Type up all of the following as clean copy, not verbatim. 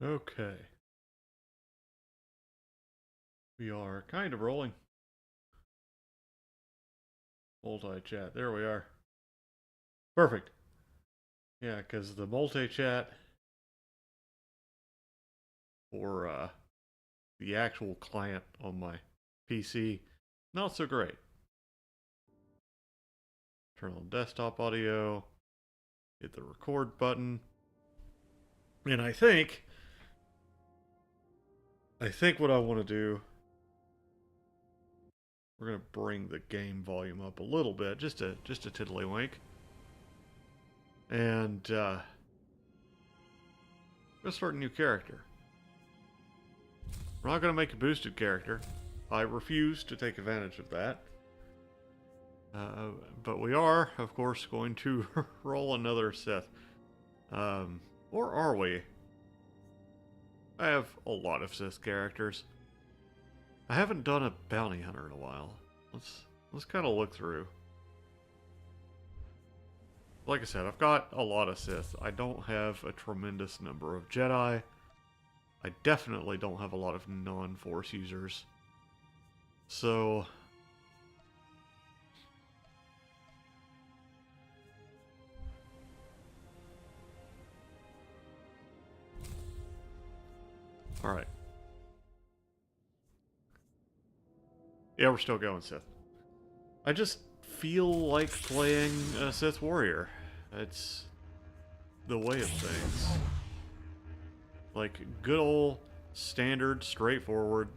Okay. We are kind of rolling. Multi-chat. There we are. Perfect. Yeah, because the multi-chat for the actual client on my PC, not so great. Turn on desktop audio. Hit the record button. And I think what I want to do, we're gonna bring the game volume up a little bit, just a tiddlywink, and we'll start a new character. We're not gonna make a boosted character. I refuse to take advantage of that. But we are, of course, going to roll another Sith. Or are we? I have a lot of Sith characters. I haven't done a bounty hunter in a while. Let's kind of look through. Like I said, I've got a lot of Sith. I don't have a tremendous number of Jedi. I definitely don't have a lot of non-Force users. So alright. Yeah, we're still going Sith. I just feel like playing a Sith Warrior. It's the way of things. Like, good old, standard, straightforward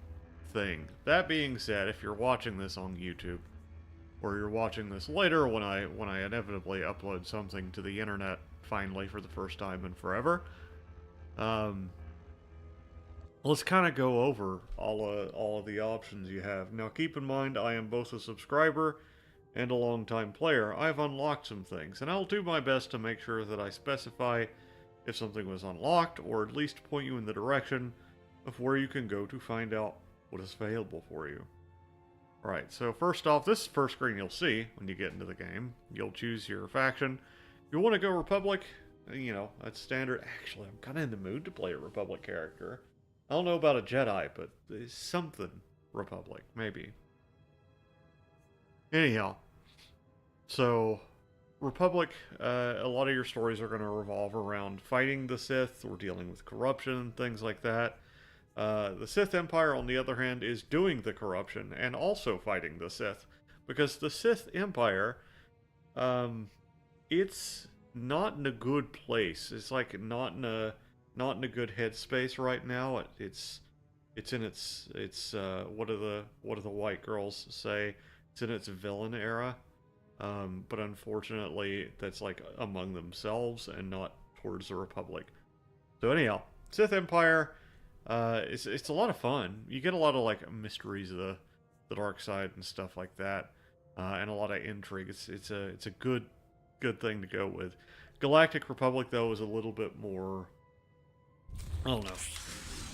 thing. That being said, if you're watching this on YouTube, or you're watching this later when I inevitably upload something to the internet, finally, for the first time in forever, let's kind of go over all of the options you have. Now, keep in mind, I am both a subscriber and a longtime player. I've unlocked some things, and I'll do my best to make sure that I specify if something was unlocked, or at least point you in the direction of where you can go to find out what is available for you. Alright, so first off, this is the first screen you'll see when you get into the game. You'll choose your faction. If you want to go Republic, you know, that's standard. Actually, I'm kind of in the mood to play a Republic character. I don't know about a Jedi, but there's something Republic, maybe. Anyhow, so Republic, a lot of your stories are going to revolve around fighting the Sith or dealing with corruption and things like that. The Sith Empire, on the other hand, is doing the corruption and also fighting the Sith. Because the Sith Empire, it's not in a good place. It's like not in a good headspace right now. It's in its what do the white girls say? It's in its villain era. But unfortunately, that's like among themselves and not towards the Republic. So anyhow, Sith Empire, it's a lot of fun. You get a lot of like mysteries of the dark side and stuff like that, and a lot of intrigue. It's a good thing to go with. Galactic Republic though is a little bit more, I don't know,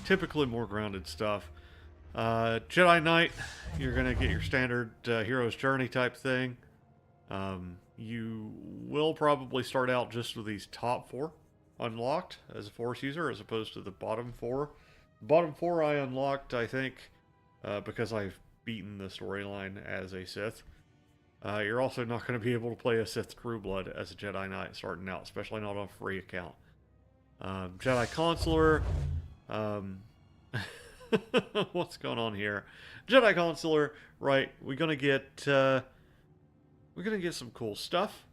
typically more grounded stuff. Jedi Knight, you're gonna get your standard hero's journey type thing. You will probably start out just with these top 4 unlocked as a Force user, as opposed to the bottom 4. The bottom 4 I unlocked, I think, because I've beaten the storyline as a Sith. You're also not going to be able to play a Sith Trueblood as a Jedi Knight starting out, especially not on a free account. Jedi Consular, what's going on here? Jedi Consular, right, we're gonna get some cool stuff.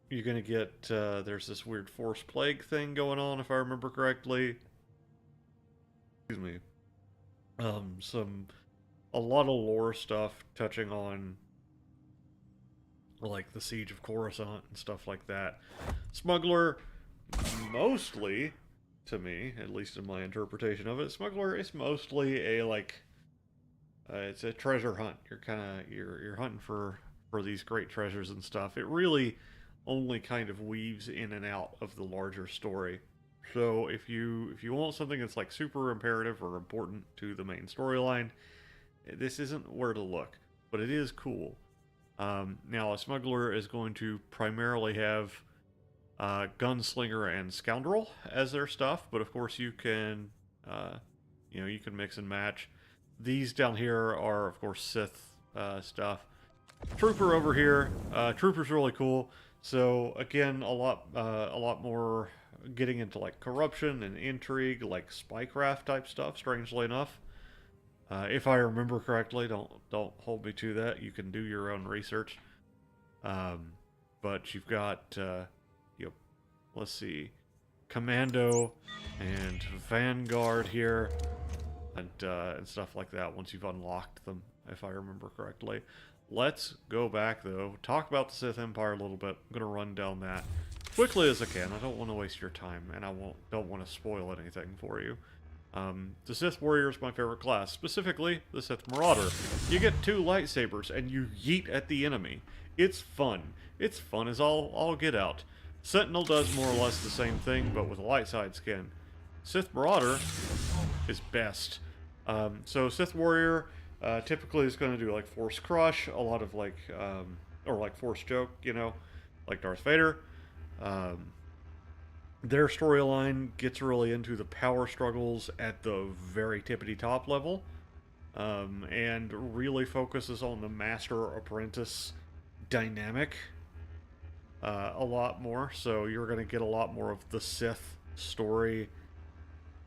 You're gonna get, there's this weird Force Plague thing going on, if I remember correctly. Excuse me. A lot of lore stuff touching on, like, the Siege of Coruscant and stuff like that. Smuggler, mostly, to me, at least in my interpretation of it, Smuggler is mostly a, like, it's a treasure hunt. You're hunting for these great treasures and stuff. It really only kind of weaves in and out of the larger story. So if you want something that's like super imperative or important to the main storyline, this isn't where to look, but it is cool. Now a smuggler is going to primarily have Gunslinger and Scoundrel as their stuff, but of course you can, you can mix and match. These down here are, of course, Sith stuff. Trooper over here. Trooper's really cool. So again, a lot more getting into like corruption and intrigue, like spycraft type stuff. Strangely enough, if I remember correctly, don't hold me to that. You can do your own research. But you've got, let's see, Commando and Vanguard here, and stuff like that. Once you've unlocked them, if I remember correctly. Let's go back, though, talk about the Sith Empire a little bit. I'm going to run down that quickly as I can. I don't want to waste your time, and I don't want to spoil anything for you. The Sith Warrior is my favorite class, specifically the Sith Marauder. You get 2 lightsabers, and you yeet at the enemy. It's fun. It's fun as all get out. Sentinel does more or less the same thing, but with a light side skin. Sith Marauder is best. So Sith Warrior... typically is going to do like Force Crush, a lot of like, or like Force Choke, like Darth Vader. Their storyline gets really into the power struggles at the very tippity top level, and really focuses on the master-apprentice dynamic a lot more. So you're going to get a lot more of the Sith story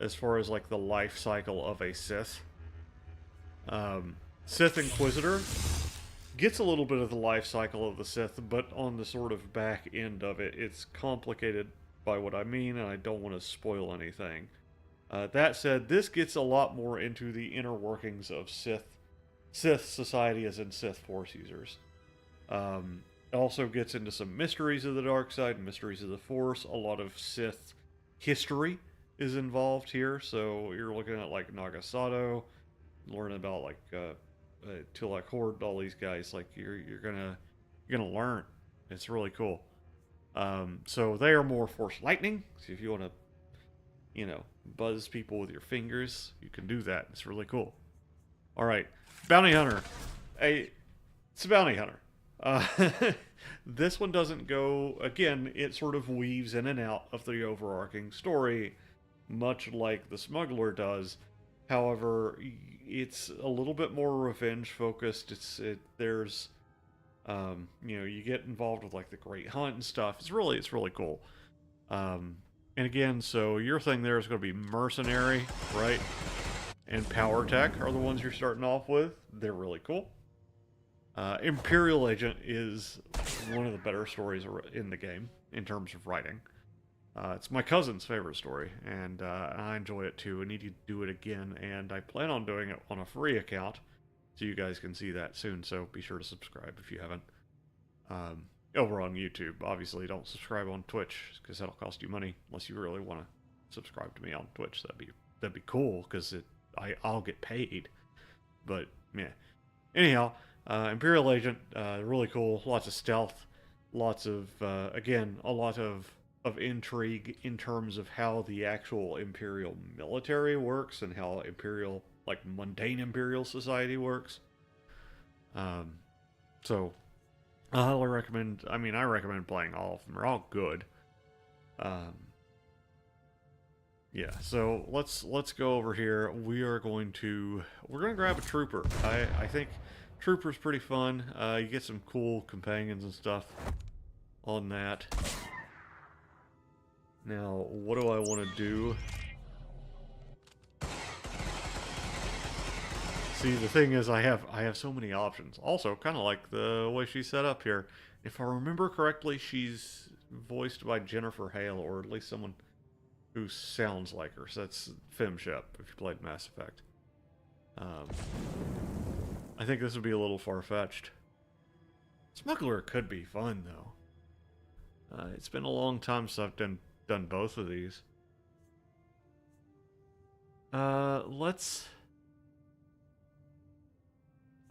as far as like the life cycle of a Sith. Sith Inquisitor gets a little bit of the life cycle of the Sith, but on the sort of back end of it, it's complicated by what I mean, and I don't want to spoil anything. That said, this gets a lot more into the inner workings of Sith society, as in Sith Force users. It also gets into some mysteries of the dark side, mysteries of the Force. A lot of Sith history is involved here, so you're looking at like Nagasato, learning about like Tulak Horde, all these guys. Like you're gonna learn. It's really cool. So they are more Force Lightning. So if you want to, buzz people with your fingers, you can do that. It's really cool. All right, Bounty Hunter. It's a Bounty Hunter. This one doesn't go. Again, it sort of weaves in and out of the overarching story, much like the Smuggler does. However, it's a little bit more revenge focused. There's you get involved with like the Great Hunt and stuff. It's really cool. And again, so your thing there is going to be mercenary, right? And power tech are the ones you're starting off with. They're really cool. Imperial Agent is one of the better stories in the game in terms of writing. It's my cousin's favorite story, and I enjoy it too. I need to do it again, and I plan on doing it on a free account, so you guys can see that soon, so be sure to subscribe if you haven't. Over on YouTube, obviously don't subscribe on Twitch, because that'll cost you money, unless you really want to subscribe to me on Twitch. That'd be cool, because I'll get paid, but yeah. Anyhow, Imperial Agent, really cool, lots of stealth, lots of, again, a lot of intrigue in terms of how the actual Imperial military works and how Imperial, like mundane Imperial society works. So I highly recommend, I recommend playing all of them. They're all good. Yeah, so let's go over here. We're going to grab a Trooper. I think Trooper's pretty fun. You get some cool companions and stuff on that. Now, what do I want to do? See, the thing is, I have so many options. Also, kind of like the way she's set up here. If I remember correctly, she's voiced by Jennifer Hale, or at least someone who sounds like her. So that's Femshep, if you played Mass Effect. I think this would be a little far-fetched. Smuggler could be fun, though. It's been a long time since I've done both of these. I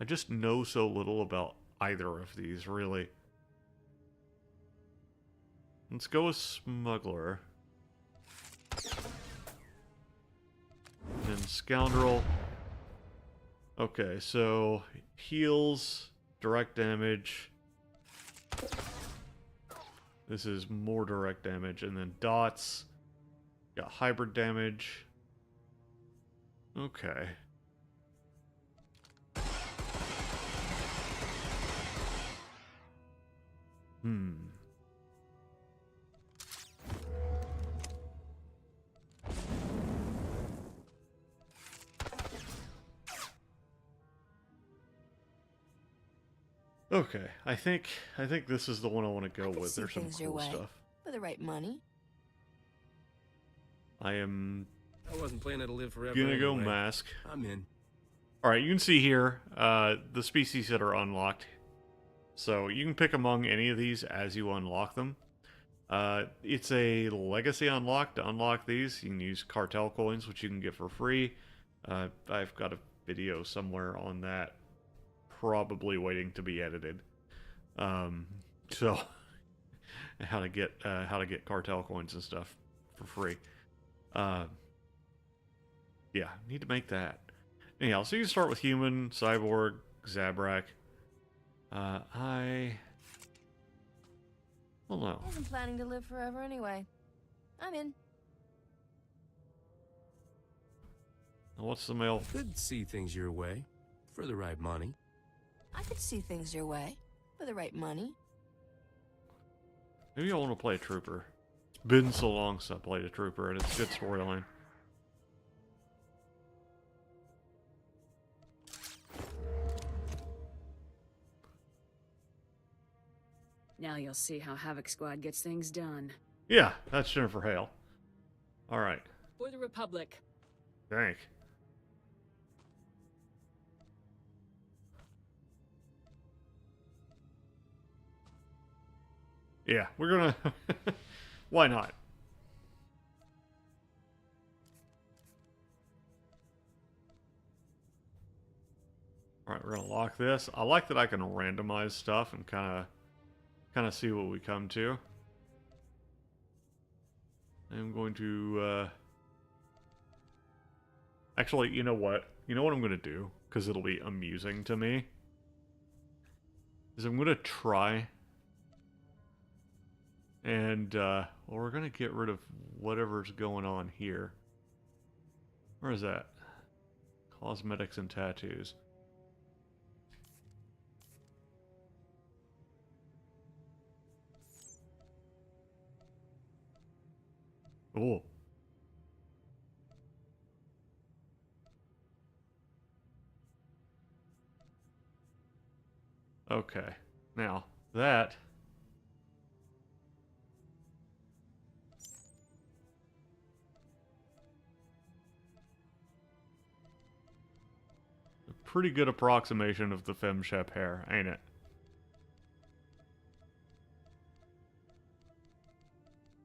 just know so little about either of these, really. Let's go with Smuggler. And Scoundrel. Okay, so heals, direct damage. This is more direct damage. And then dots. Got hybrid damage. Okay. Okay, I think this is the one I want to go with. There's some cool stuff. For the right money. I wasn't planning to live forever. Gonna go mask. I'm in. Alright, you can see here the species that are unlocked. So you can pick among any of these as you unlock them. It's a legacy unlock. To unlock these, you can use cartel coins, which you can get for free. I've got a video somewhere on that, probably waiting to be edited. So how to get cartel coins and stuff for free. Yeah, need to make that. Anyhow, so you can start with human, cyborg, Zabrak. I don't know. I wasn't planning to live forever anyway. I'm in. What's the mail? Could see things your way for the right money. I could see things your way for the right money. Maybe I want to play a trooper. It's been so long since I played a trooper, and it's a good storyline. Now you'll see how Havoc Squad gets things done. Yeah, that's Jennifer Hale. Alright. For the Republic. Thank. Yeah, we're gonna... Why not? Alright, we're gonna lock this. I like that I can randomize stuff and kind of see what we come to. I'm going to, actually, you know what? You know what I'm going to do? Because it'll be amusing to me. Is I'm going to try. And, well, we're going to get rid of whatever's going on here. Where is that? Cosmetics and tattoos. Oh. Okay. Now, that... a pretty good approximation of the FemShep hair, ain't it?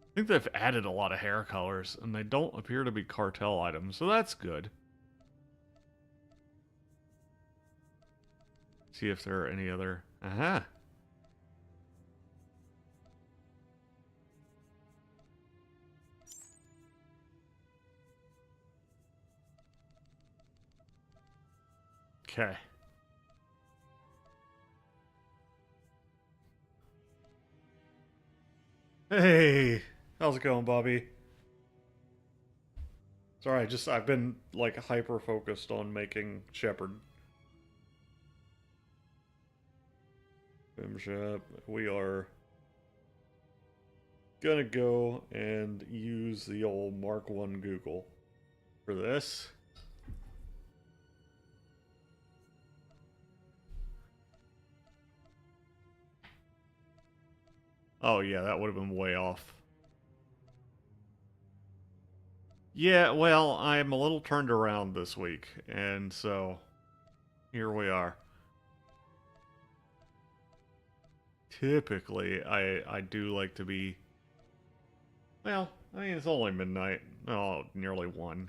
I think they've added a lot of hair colors, and they don't appear to be cartel items, so that's good. See if there are any other... Aha! Okay. Hey! How's it going, Bobby? Sorry, I've been, like, hyper-focused on making Shepard. FemShep, we are gonna go and use the old Mark 1 Google for this. Oh yeah, that would have been way off. Yeah, well, I'm a little turned around this week, and so here we are. Typically, I do like to be... Well, I mean, it's only midnight. Oh, nearly 1.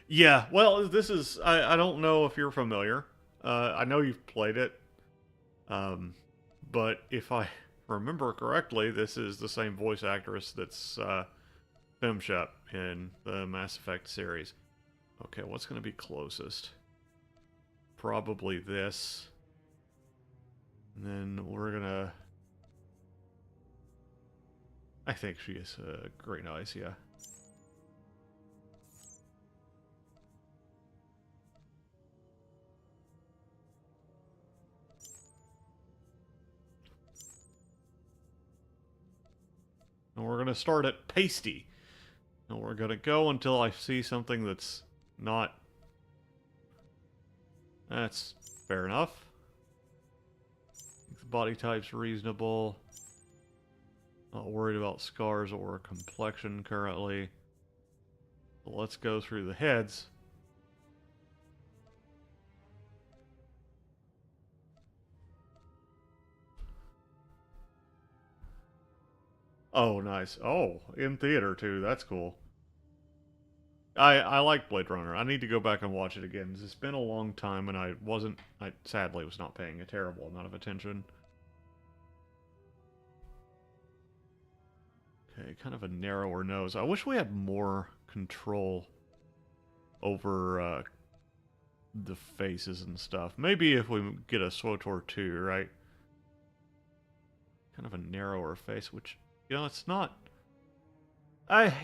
Yeah, well, this is... I don't know if you're familiar. I know you've played it. But if I remember correctly, this is the same voice actress that's FemShep in the Mass Effect series. Okay, what's going to be closest? probably this. And then we're gonna... I think she has great eyes, yeah. And we're gonna start at pasty. And we're gonna go until I see something that's not... That's fair enough. The body type's reasonable. Not worried about scars or complexion currently. But let's go through the heads. Oh, nice. Oh, in theater too. That's cool. I like Blade Runner. I need to go back and watch it again. It's been a long time, and I sadly was not paying a terrible amount of attention. Okay, kind of a narrower nose. I wish we had more control over the faces and stuff. Maybe if we get a SWTOR 2, right? Kind of a narrower face, which, you know, it's not...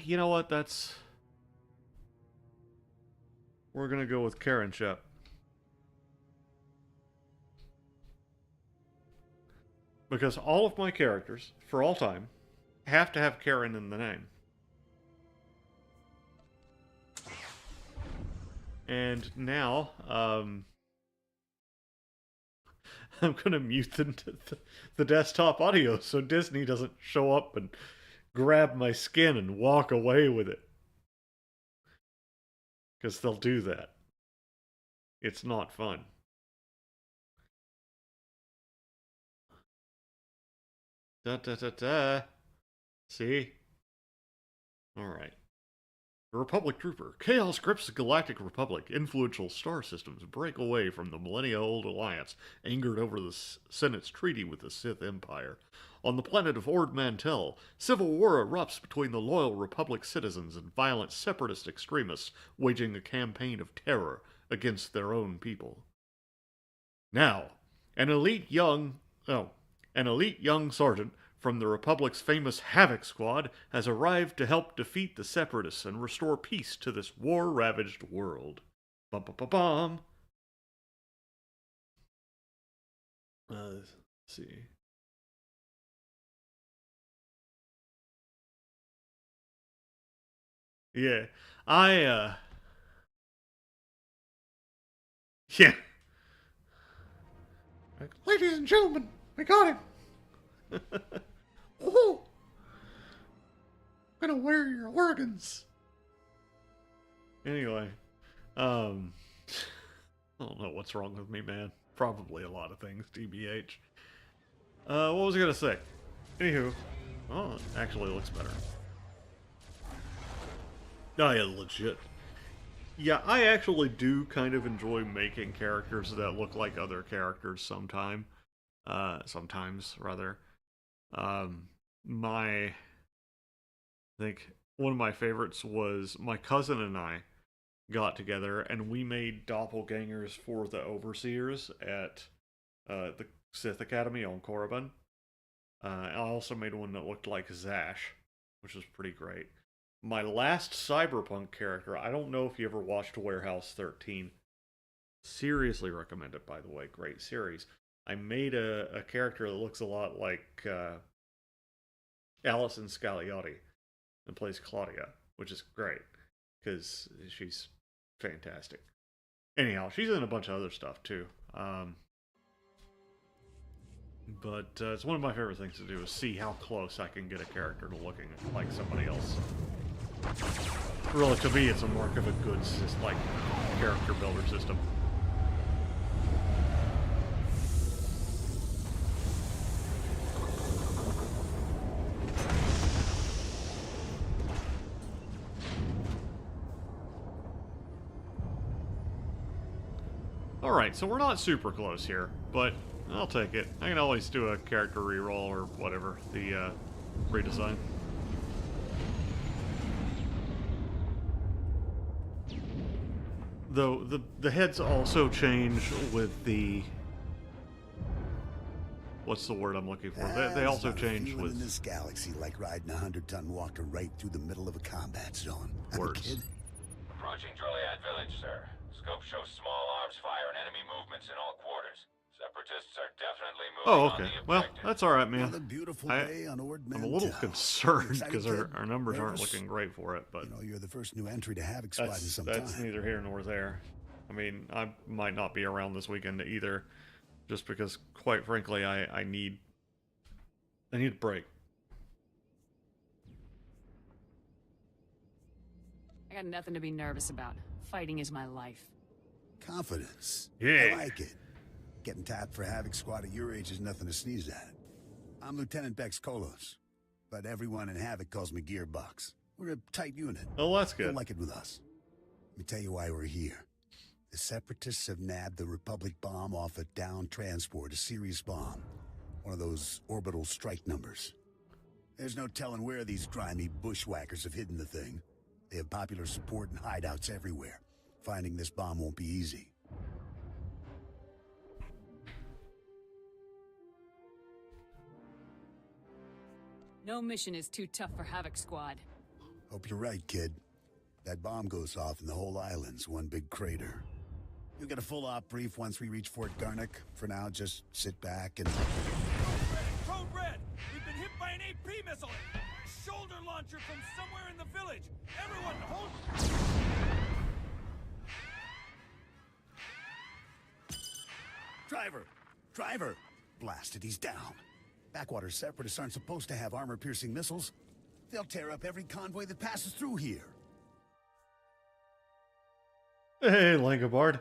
you know what, that's... We're gonna go with Karen Shep. Because all of my characters, for all time, have to have Karen in the name. And now, I'm gonna mute the desktop audio so Disney doesn't show up and grab my skin and walk away with it. Because they'll do that. It's not fun. Da da da da. See? Alright. The Republic Trooper. Chaos grips the Galactic Republic. Influential star systems break away from the millennia-old alliance, angered over the Senate's treaty with the Sith Empire. On the planet of Ord Mantell, civil war erupts between the loyal Republic citizens and violent separatist extremists waging a campaign of terror against their own people. Now, an elite young sergeant from the Republic's famous Havoc Squad has arrived to help defeat the separatists and restore peace to this war-ravaged world. Bum-bum-bum-bum. Let's see. Yeah, yeah. Ladies and gentlemen, we got him. Oh, I'm gonna wear your organs. Anyway, I don't know what's wrong with me, man. Probably a lot of things, TBH. What was I gonna say? Anywho, oh, it actually looks better. Oh yeah, legit. Yeah, I actually do kind of enjoy making characters that look like other characters sometimes, rather. I think one of my favorites was my cousin and I got together and we made doppelgangers for the Overseers at the Sith Academy on Korriban. I also made one that looked like Zash, which was pretty great. My last Cyberpunk character, I don't know if you ever watched Warehouse 13. Seriously recommend it, by the way. Great series. I made a character that looks a lot like Alison Scagliotti and plays Claudia, which is great because she's fantastic. Anyhow, she's in a bunch of other stuff too. But it's one of my favorite things to do is see how close I can get a character to looking like somebody else. Really, to me, it's a mark of a good character builder system. Alright, so we're not super close here, but I'll take it. I can always do a character reroll or whatever, the redesign. Though the heads also change with the... What's the word I'm looking for? They also change with... in this galaxy like riding a 100-ton walker right through the middle of a combat zone. Words. Kid? Approaching Joliet Village, sir. Scope shows small arms fire and enemy movements in all quarters. Separatists are definitely moving Oh, on okay. the Well, objective. that's alright, man. Another beautiful day on Ord I'm a little Mantell. concerned Excited, because kid? our numbers aren't Nervous? looking great for it, but You know, you're the first new entry to Havoc Squad in some that's time. neither here nor there. I mean, I might not be around this weekend either, just because, quite frankly, I need a break. I got nothing to be nervous about. Fighting is my life. Confidence. Yeah. I like it. Getting tapped for Havoc Squad at your age is nothing to sneeze at. I'm Lieutenant Bex Kolos, but everyone in Havoc calls me Gearbox. We're a tight unit. Oh, that's good. You'll like it with us. Let me tell you why we're here. The Separatists have nabbed the Republic bomb off a downed transport, a Series bomb. One of those orbital strike numbers. There's no telling where these grimy bushwhackers have hidden the thing. They have popular support and hideouts everywhere. Finding this bomb won't be easy. No mission is too tough for Havoc Squad. Hope you're right, kid. That bomb goes off and the whole island's one big crater. You'll get a full op brief once we reach Fort Garnick. For now, just sit back and... Code Red! We've been hit by an AP missile! Shoulder launcher from somewhere in the village! Everyone, hold... Driver! Driver! Blasted, he's down. Backwater Separatists aren't supposed to have armor-piercing missiles. They'll tear up every convoy that passes through here. Hey, Langobard.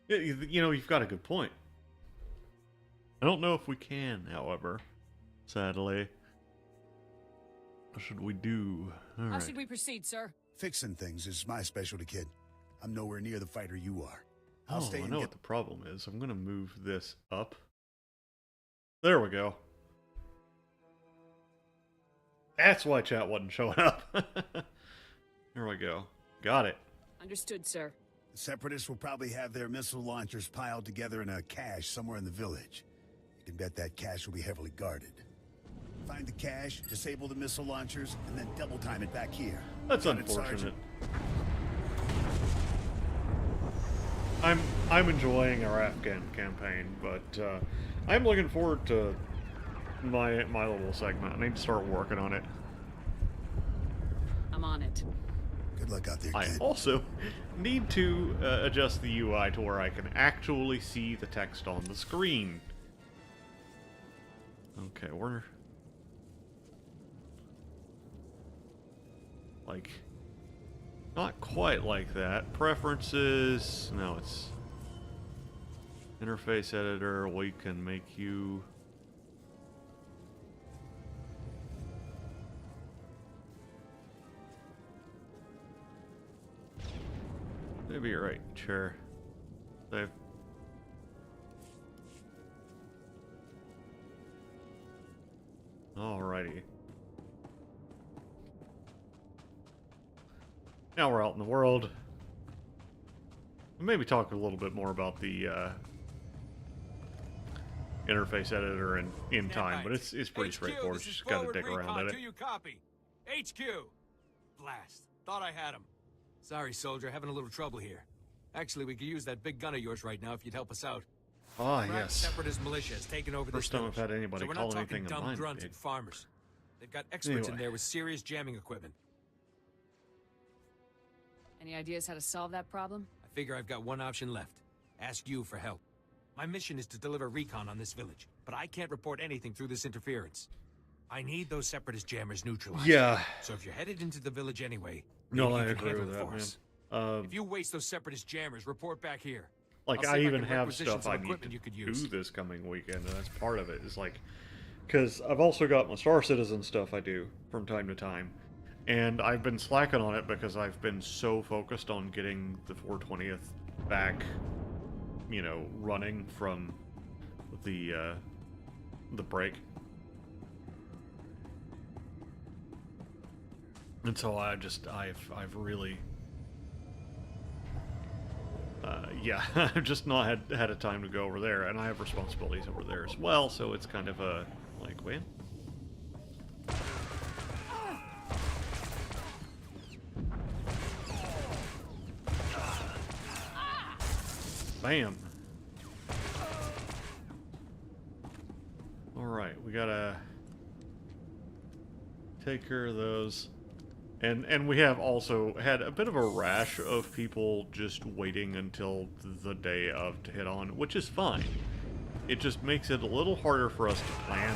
Yeah, you know, you've got a good point. I don't know if we can, however, sadly. What should we do? All How right. should we proceed, sir? Fixing things is my specialty, kid. I'm nowhere near the fighter you are. I'll Oh, stay I and know get... what the problem is. I'm gonna move this up. There we go. That's why chat wasn't showing up. There we go. Got it. Understood, sir. The Separatists will probably have their missile launchers piled together in a cache somewhere in the village. You can bet that cache will be heavily guarded. Find the cache, disable the missile launchers, and then double time it back here. That's Got it, unfortunate. Sergeant? I'm enjoying our Afghan campaign, but I'm looking forward to my little segment. I need to start working on it. I'm on it. Good luck out there, I kid. also need to adjust the UI to where I can actually see the text on the screen. Okay, we're... like... not quite like that. Preferences... no, it's... interface editor, we can make you... maybe you're right, sure. Save. Alrighty. Now we're out in the world. Maybe talk a little bit more about the interface editor in time, but it's pretty HQ, straightforward. this is Just gotta forward dig around recon. at it. Do you copy? HQ! Blast. Thought I had him. Sorry, soldier. Having a little trouble here. Actually, we could use that big gun of yours right now if you'd help us out. Ah, Crack yes. Separatist militia has taken over First this time I've village. had anybody So we're call not talking anything of dumb mine grunts big. and farmers. They've got experts in Anyway. there with serious jamming equipment. Any ideas how to solve that problem? I figure I've got one option left. Ask you for help. My mission is to deliver recon on this village, but I can't report anything through this interference. I need those separatist jammers neutralized. Yeah. So if you're headed into the village anyway, No, maybe I you can agree handle with it that, for man. us. If you waste those separatist jammers, report back here. Like, I'll I see if even can have requisition stuff some I need equipment to you could do use. this coming weekend, and that's part of it. It's like, because I've also got my Star Citizen stuff I do from time to time, and I've been slacking on it because I've been so focused on getting the 420th back, you know, running from the break. And so I've really Yeah, I've just not had a time to go over there, and I have responsibilities over there as well, so it's kind of a, like, wait. Bam! Alright, we gotta take care of those. And we have also had a bit of a rash of people just waiting until the day of to hit on, which is fine. It just makes it a little harder for us to plan.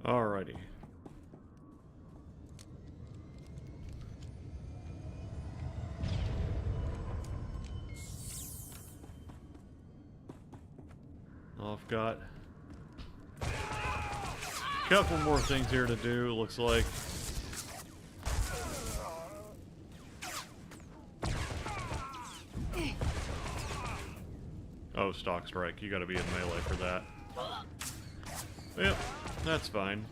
Alrighty. I've got a couple more things here to do, looks like. Oh, stock strike. You gotta be in melee for that. Yep, that's fine.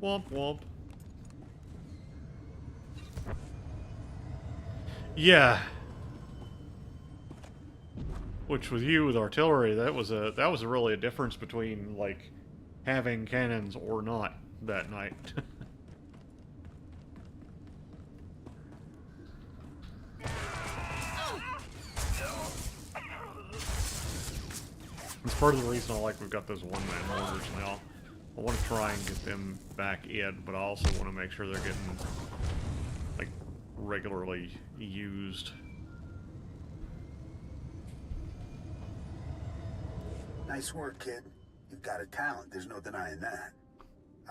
Womp womp. Yeah. Which with you with artillery, that was really a difference between like having cannons or not that night. It's part of the reason I like we've got those one-man orders now. I want to try and get them back in, but I also want to make sure they're getting like regularly used. Nice work, kid. You've got a talent, there's no denying that.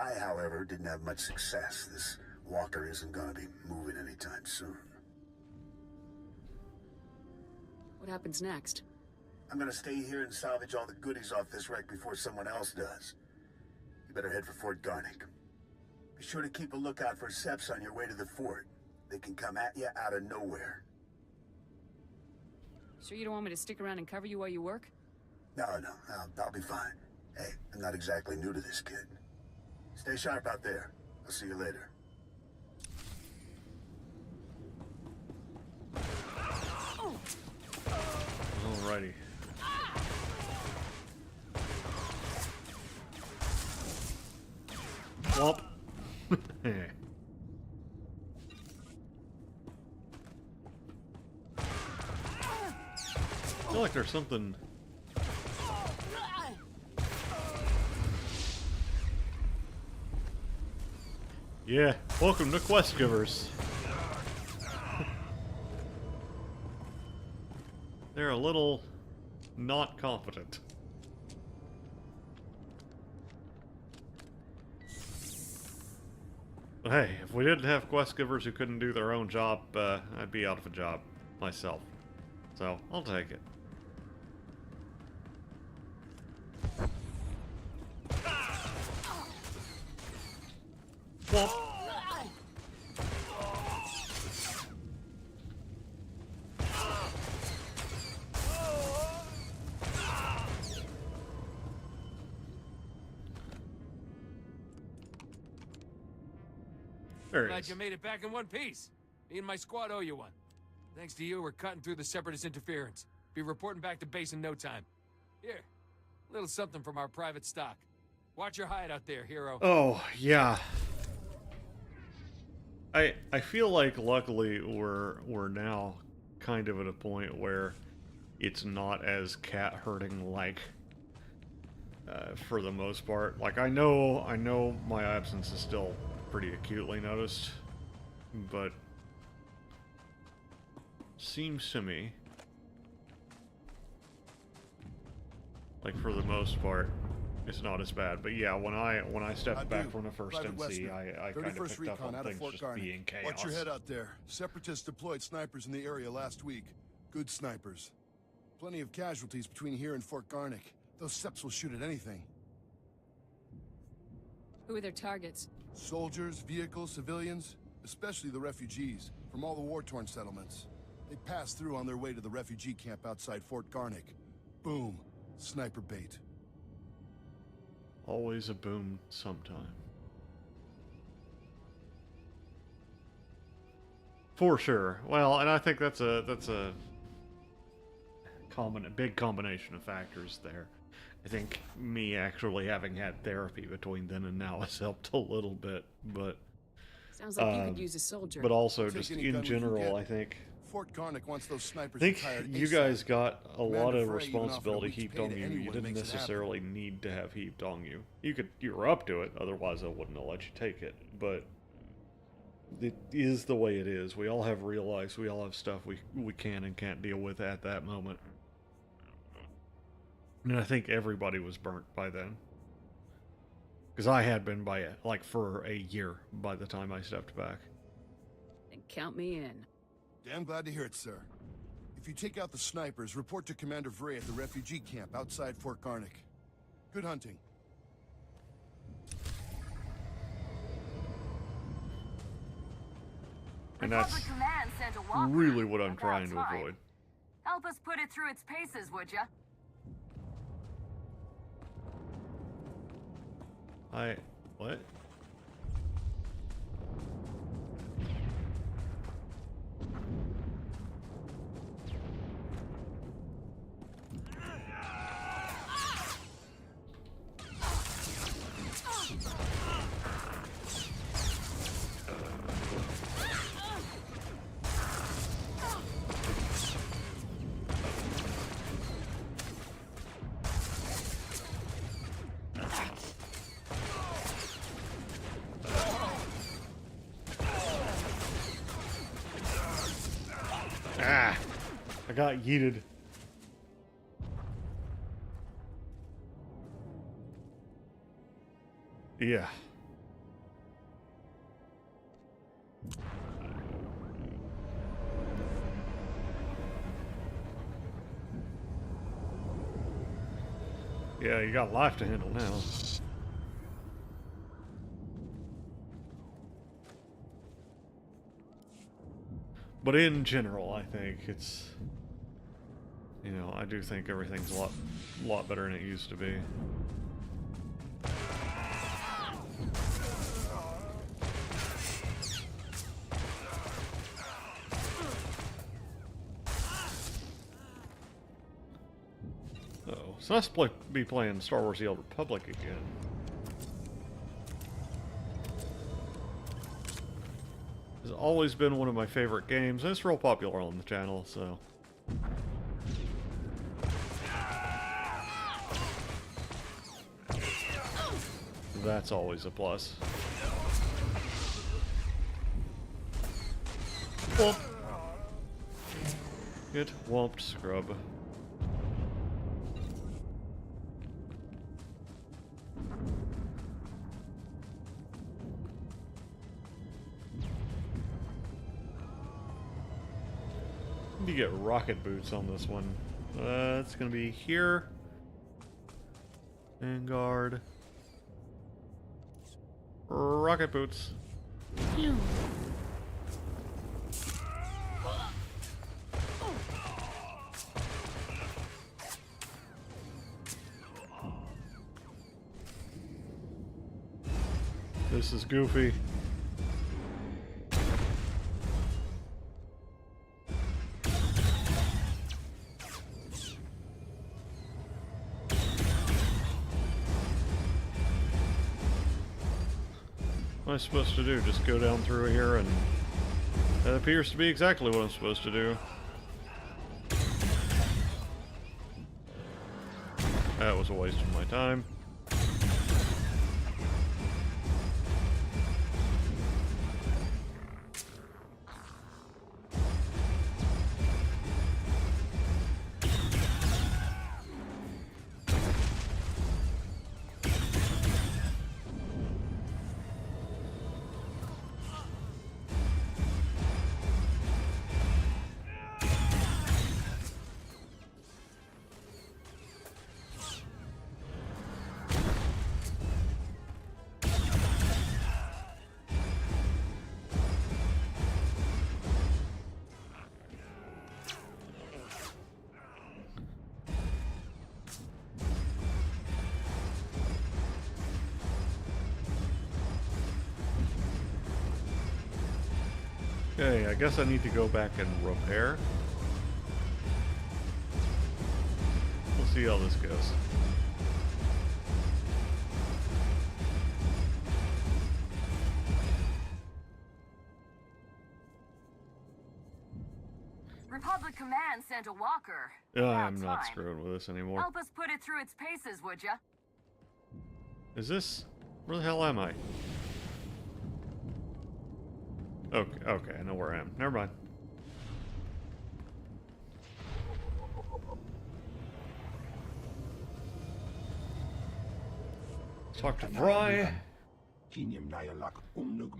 I, however, didn't have much success. This walker isn't gonna be moving anytime soon. What happens next? I'm gonna stay here and salvage all the goodies off this wreck before someone else does. You better head for Fort Garnick. Be sure to keep a lookout for Seps on your way to the fort. They can come at you out of nowhere. Sure you don't want me to stick around and cover you while you work? No, I'll be fine. Hey, I'm not exactly new to this, kid. Stay sharp out there. I'll see you later. Alrighty. Womp. I feel like there's something. Yeah, welcome to Quest Givers. They're a little not confident. But hey, if we didn't have quest givers who couldn't do their own job, I'd be out of a job myself. So, I'll take it. Womp. There it Glad is. you made it back in one piece. Me and my squad owe you one. Thanks to you, we're cutting through the Separatist interference. Be reporting back to base in no time. Here, a little something from our private stock. Watch your hide out there, hero. Oh, yeah. I feel like luckily we're now kind of at a point where it's not as cat herding like for the most part. Like I know my absence is still pretty acutely noticed, but seems to me like for the most part it's not as bad. But yeah, when I stepped back from the first Private MC, Westner, I kind of 31st picked up Recon on out of things Fort just Garnet. being chaos. Watch your head out there. Separatists deployed snipers in the area last week. Good snipers. Plenty of casualties between here and Fort Garnet. Those Seps will shoot at anything. Who are their targets? Soldiers, vehicles, civilians, especially the refugees from all the war-torn settlements. They pass through on their way to the refugee camp outside Fort Garnet. Boom. Sniper bait. Always a boom sometime. For sure. Well, and I think that's a big combination of factors there. I think me actually having had therapy between then and now has helped a little bit, but Sounds like you could use a soldier. but also Take just any in gun we can general, get. I think Fort Garnet wants those snipers I think retired you ASAP. guys got a lot Commander of Frey even offered a responsibility week's heaped pay on to you. anyone You who didn't makes it happen. necessarily need to have heaped on you. You were up to it, otherwise I wouldn't have let you take it. But it is the way it is. We all have real lives. We all have stuff we can and can't deal with at that moment. And I think everybody was burnt by then. Because I had been for a year by the time I stepped back. Then count me in. Damn glad to hear it, sir. If you take out the snipers, report to Commander Frey at the refugee camp outside Fort Garnet. Good hunting. And that's Republic Command sent a walker, really what I'm but trying to that's fine. avoid. Help us put it through its paces, would ya? What? Ah! I got yeeted. Yeah. Yeah, you got life to handle now. But in general, I think it's, you know, I do think everything's a lot better than it used to be. Uh-oh. So let's be playing Star Wars The Old Republic again. It's always been one of my favorite games, and it's real popular on the channel, so... That's always a plus. Whomp. Get whomped, scrub. You get rocket boots on this one. It's gonna be here. Vanguard. Rocket boots. This is goofy. What am I supposed to do? Just go down through here, and that appears to be exactly what I'm supposed to do. That was a waste of my time. Okay, I guess I need to go back and repair. We'll see how this goes. Republic Command sent a walker. I'm About not time. screwing with this anymore. Help us put it through its paces, would ya? Is this... Where the hell am I? Okay, I know where I am. Never mind. Talk to Fry. Kinyam Nayalak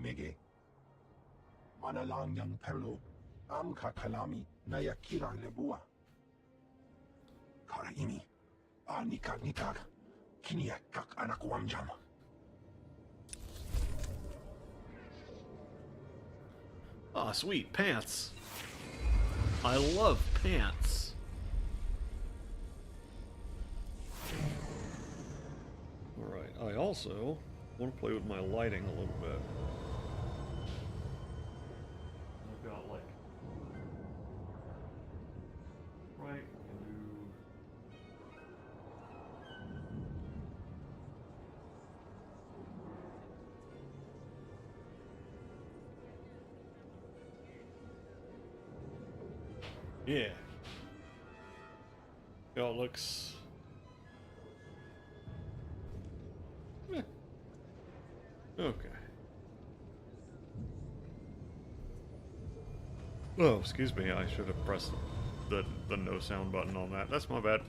Mege. Manalang Yang Perlo. Amka Kalami Nayakira Lebua. Karaimi. Nikak Nikak. Kiniakak Anakwamjam. Ah, sweet pants. I love pants. Alright, I also want to play with my lighting a little bit. I've got like... Right, can do... Yeah. Yeah, it looks... Eh. Okay. Oh, excuse me, I should have pressed the no sound button on that. That's my bad.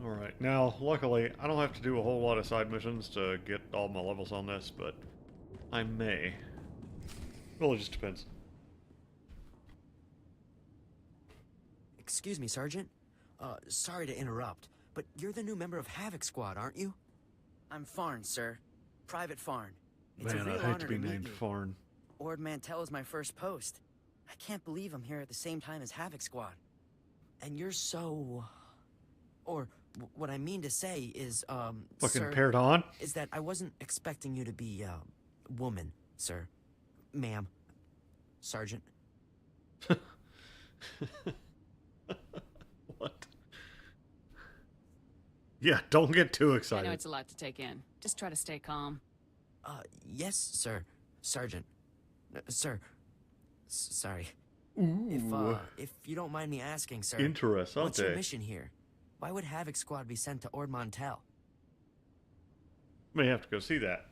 Alright, now, luckily, I don't have to do a whole lot of side missions to get all my levels on this, but I may. Well, it just depends. Excuse me, Sergeant. Sorry to interrupt, but you're the new member of Havoc Squad, aren't you? I'm Farn, sir. Private Farn. It's Man, a real I'd hate honor to be meet named you. Farn. Ord Mantell is my first post. I can't believe I'm here at the same time as Havoc Squad. And you're so... Or, what I mean to say is, Fucking sir, paired on? is that I wasn't expecting you to be, woman, sir. Ma'am. Sergeant. What? Yeah, don't get too I excited. know it's a lot to take in. Just try to stay calm. Yes, sir. Sergeant. Sir. Sorry. Ooh. If you don't mind me asking, sir. Interessante. What's your mission here? Why would Havoc Squad be sent to Ord Mantell? May have to go see that.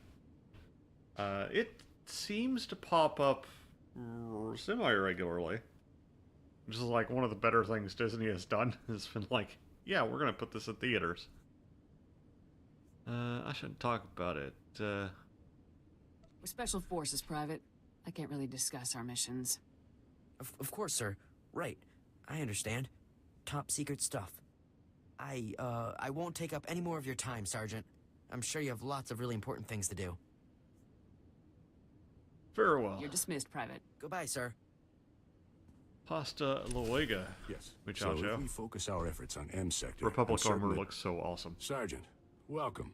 It seems to pop up semi-regularly. Which is like one of the better things Disney has done. Has been like, yeah, we're gonna put this in theaters. I shouldn't talk about it. We're Special Forces, Private. I can't really discuss our missions. Of course, sir. Right. I understand. Top secret stuff. I won't take up any more of your time, Sergeant. I'm sure you have lots of really important things to do. Very well. You're dismissed, Private. Goodbye, sir. Hasta luego. Yes. Muchacho. So if we focus our efforts on M sector. Republic I'm certain armor that- looks so awesome. Sergeant, welcome.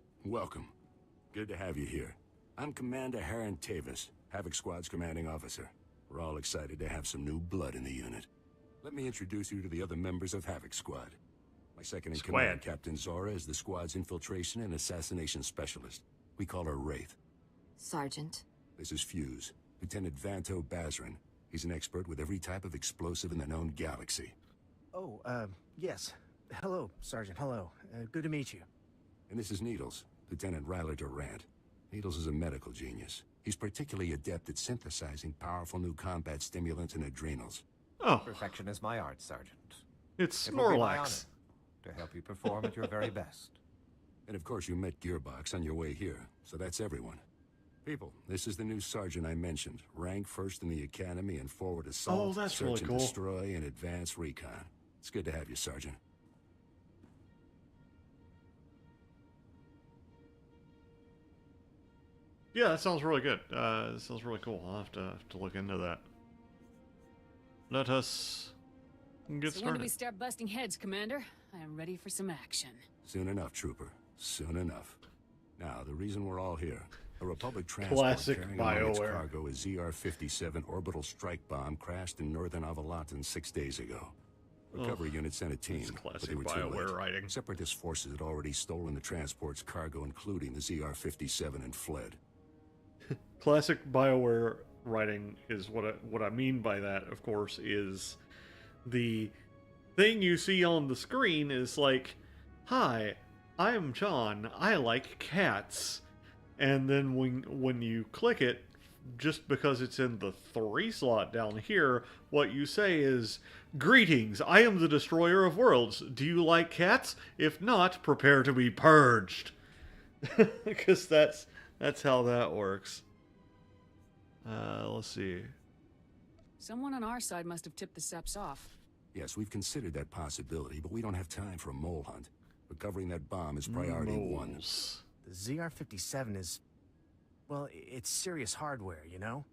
Good to have you here. I'm Commander Haran Tavis, Havoc Squad's commanding officer. We're all excited to have some new blood in the unit. Let me introduce you to the other members of Havoc Squad. My second in command, Captain Zora, is the squad's infiltration and assassination specialist. We call her Wraith. Sergeant. This is Fuse, Lieutenant Vanto Bazrin. He's an expert with every type of explosive in the known galaxy. Oh, yes. Hello, Sergeant. Hello. Good to meet you. And this is Needles, Lieutenant Ryler Durant. Needles is a medical genius. He's particularly adept at synthesizing powerful new combat stimulants and adrenals. Oh. Perfection is my art, Sergeant. It's It will be my Snorlax. honor to help you perform at your very best. And of course you met Gearbox on your way here, so that's everyone. People, this is the new sergeant I mentioned. Rank first in the academy and forward assault, Oh, that's search really and cool. destroy, and advanced recon. It's good to have you, Sergeant. Yeah, that sounds really good. That sounds really cool. I'll have to look into that. Let us get So when do started. we start busting heads, Commander? I am ready for some action. Soon enough, Trooper. Soon enough. Now, the reason we're all here. A Republic transport Classic carrying among its BioWare. cargo a ZR-57 orbital strike bomb crashed in northern Avalatan 6 days ago. Recovery unit sent a team, but they were too BioWare late. writing. Separatist forces had already stolen the transport's cargo, including the ZR-57, and fled. Classic BioWare writing is what I mean by that, of course, is the thing you see on the screen is like, "Hi, I'm John. I like cats." And then when you click it, just because it's in the 3 slot down here, what you say is, "Greetings, I am the destroyer of worlds. Do you like cats? If not, prepare to be purged." Because that's how that works. Let's see. Someone on our side must have tipped the Seps off. Yes, we've considered that possibility, but we don't have time for a mole hunt. Recovering that bomb is priority one. The ZR-57 is... well, it's serious hardware, you know?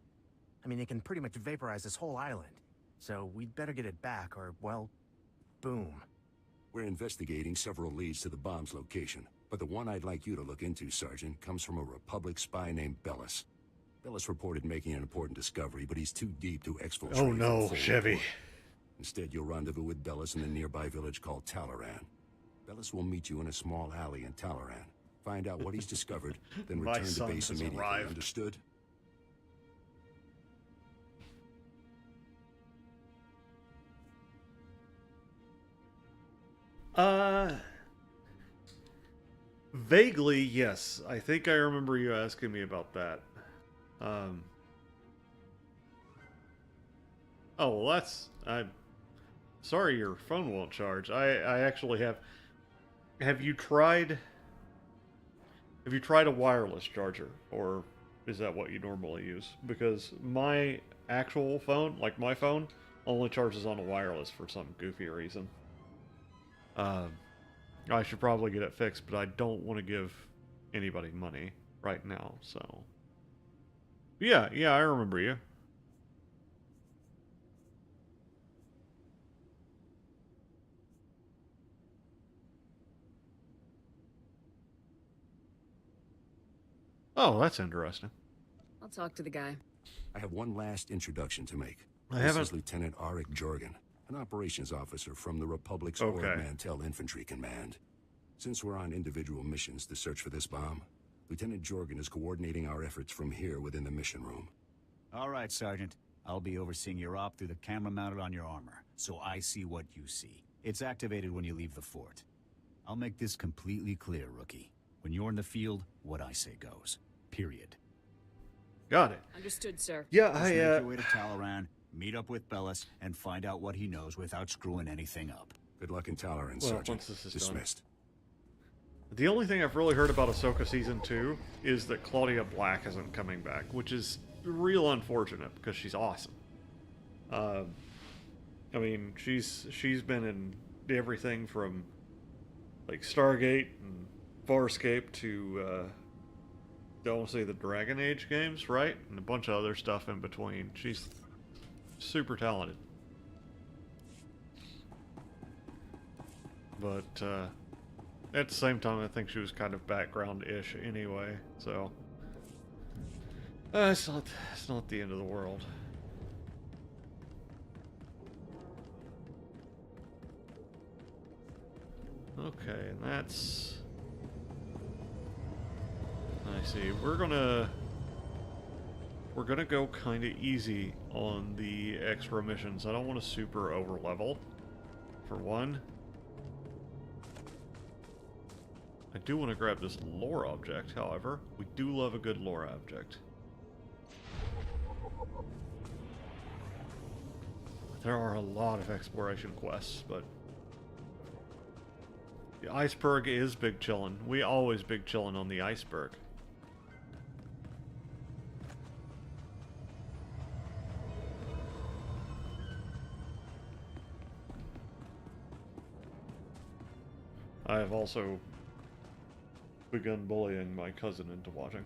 I mean, it can pretty much vaporize this whole island. So we'd better get it back, or, well, boom. We're investigating several leads to the bomb's location, but the one I'd like you to look into, Sergeant, comes from a Republic spy named Bellis. Bellis reported making an important discovery, but he's too deep to exfiltrate. Oh no, for a full Chevy. report. Instead, you'll rendezvous with Bellis in a nearby village called Talaran. Bellis will meet you in a small alley in Talaran. Find out what he's discovered, then My return to son base has immediately. arrived. Understood? Vaguely, yes. I think I remember you asking me about that. Oh, well, I'm sorry your phone won't charge. I actually have... Have you tried a wireless charger? Or is that what you normally use? Because my actual phone, like my phone, only charges on a wireless for some goofy reason. I should probably get it fixed, but I don't want to give anybody money right now, so... Yeah, I remember you. Oh, that's interesting. I'll talk to the guy. I have one last introduction to make. I This haven't- is Lieutenant Arik Jorgen, an operations officer from the Republic's Okay. Ord Mantell Infantry Command. Since we're on individual missions to search for this bomb, Lieutenant Jorgen is coordinating our efforts from here within the mission room. All right, Sergeant. I'll be overseeing your op through the camera mounted on your armor, so I see what you see. It's activated when you leave the fort. I'll make this completely clear, Rookie. When you're in the field, what I say goes. Period. Got it. Understood, sir. Yeah, Just make your way to Talaran, meet up with Bellis, and find out what he knows without screwing anything up. Good luck in Talaran, Well, Sergeant. once this is Dismissed. The only thing I've really heard about Ahsoka Season 2 is that Claudia Black isn't coming back, which is real unfortunate because she's awesome. I mean, she's been in everything from like Stargate and Farscape to I want to say the Dragon Age games, right? And a bunch of other stuff in between. She's super talented. But at the same time, I think she was kind of background-ish anyway, so it's not the end of the world. Okay, and that's... I see. We're gonna go kind of easy on the extra missions. I don't want to super over-level, for one. I do want to grab this lore object, however. We do love a good lore object. There are a lot of exploration quests, but... the iceberg is big chillin'. We always big chillin' on the iceberg. I have also begun bullying my cousin into watching.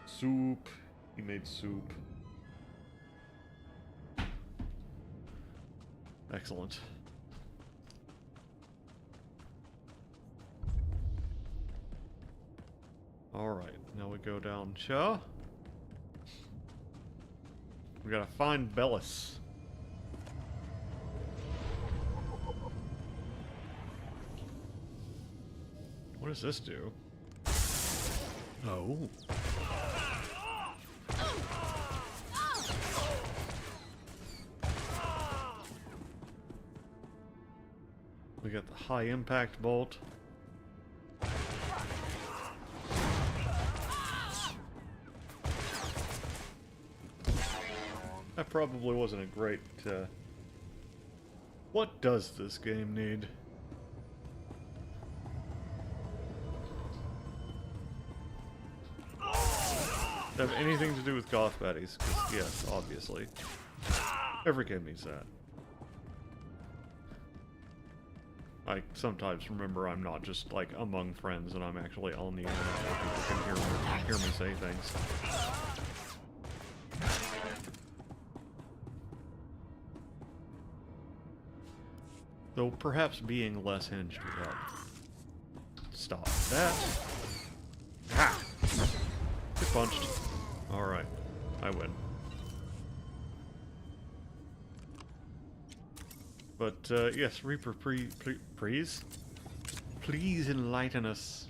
Soup. He made soup. Excellent. Alright, now we go down Cha. We gotta find Bellis. What does this do? Oh. We got the high impact bolt. That probably wasn't a great, What does this game need? Have anything to do with goth baddies? 'Cause, yes, obviously. Every game needs that. I sometimes remember I'm not just, like, among friends and I'm actually on the internet where people can hear me say things. Though perhaps being less hinged would help. Stop that. Ha! Get punched. Alright. I win. But, yes, Reaper, please enlighten us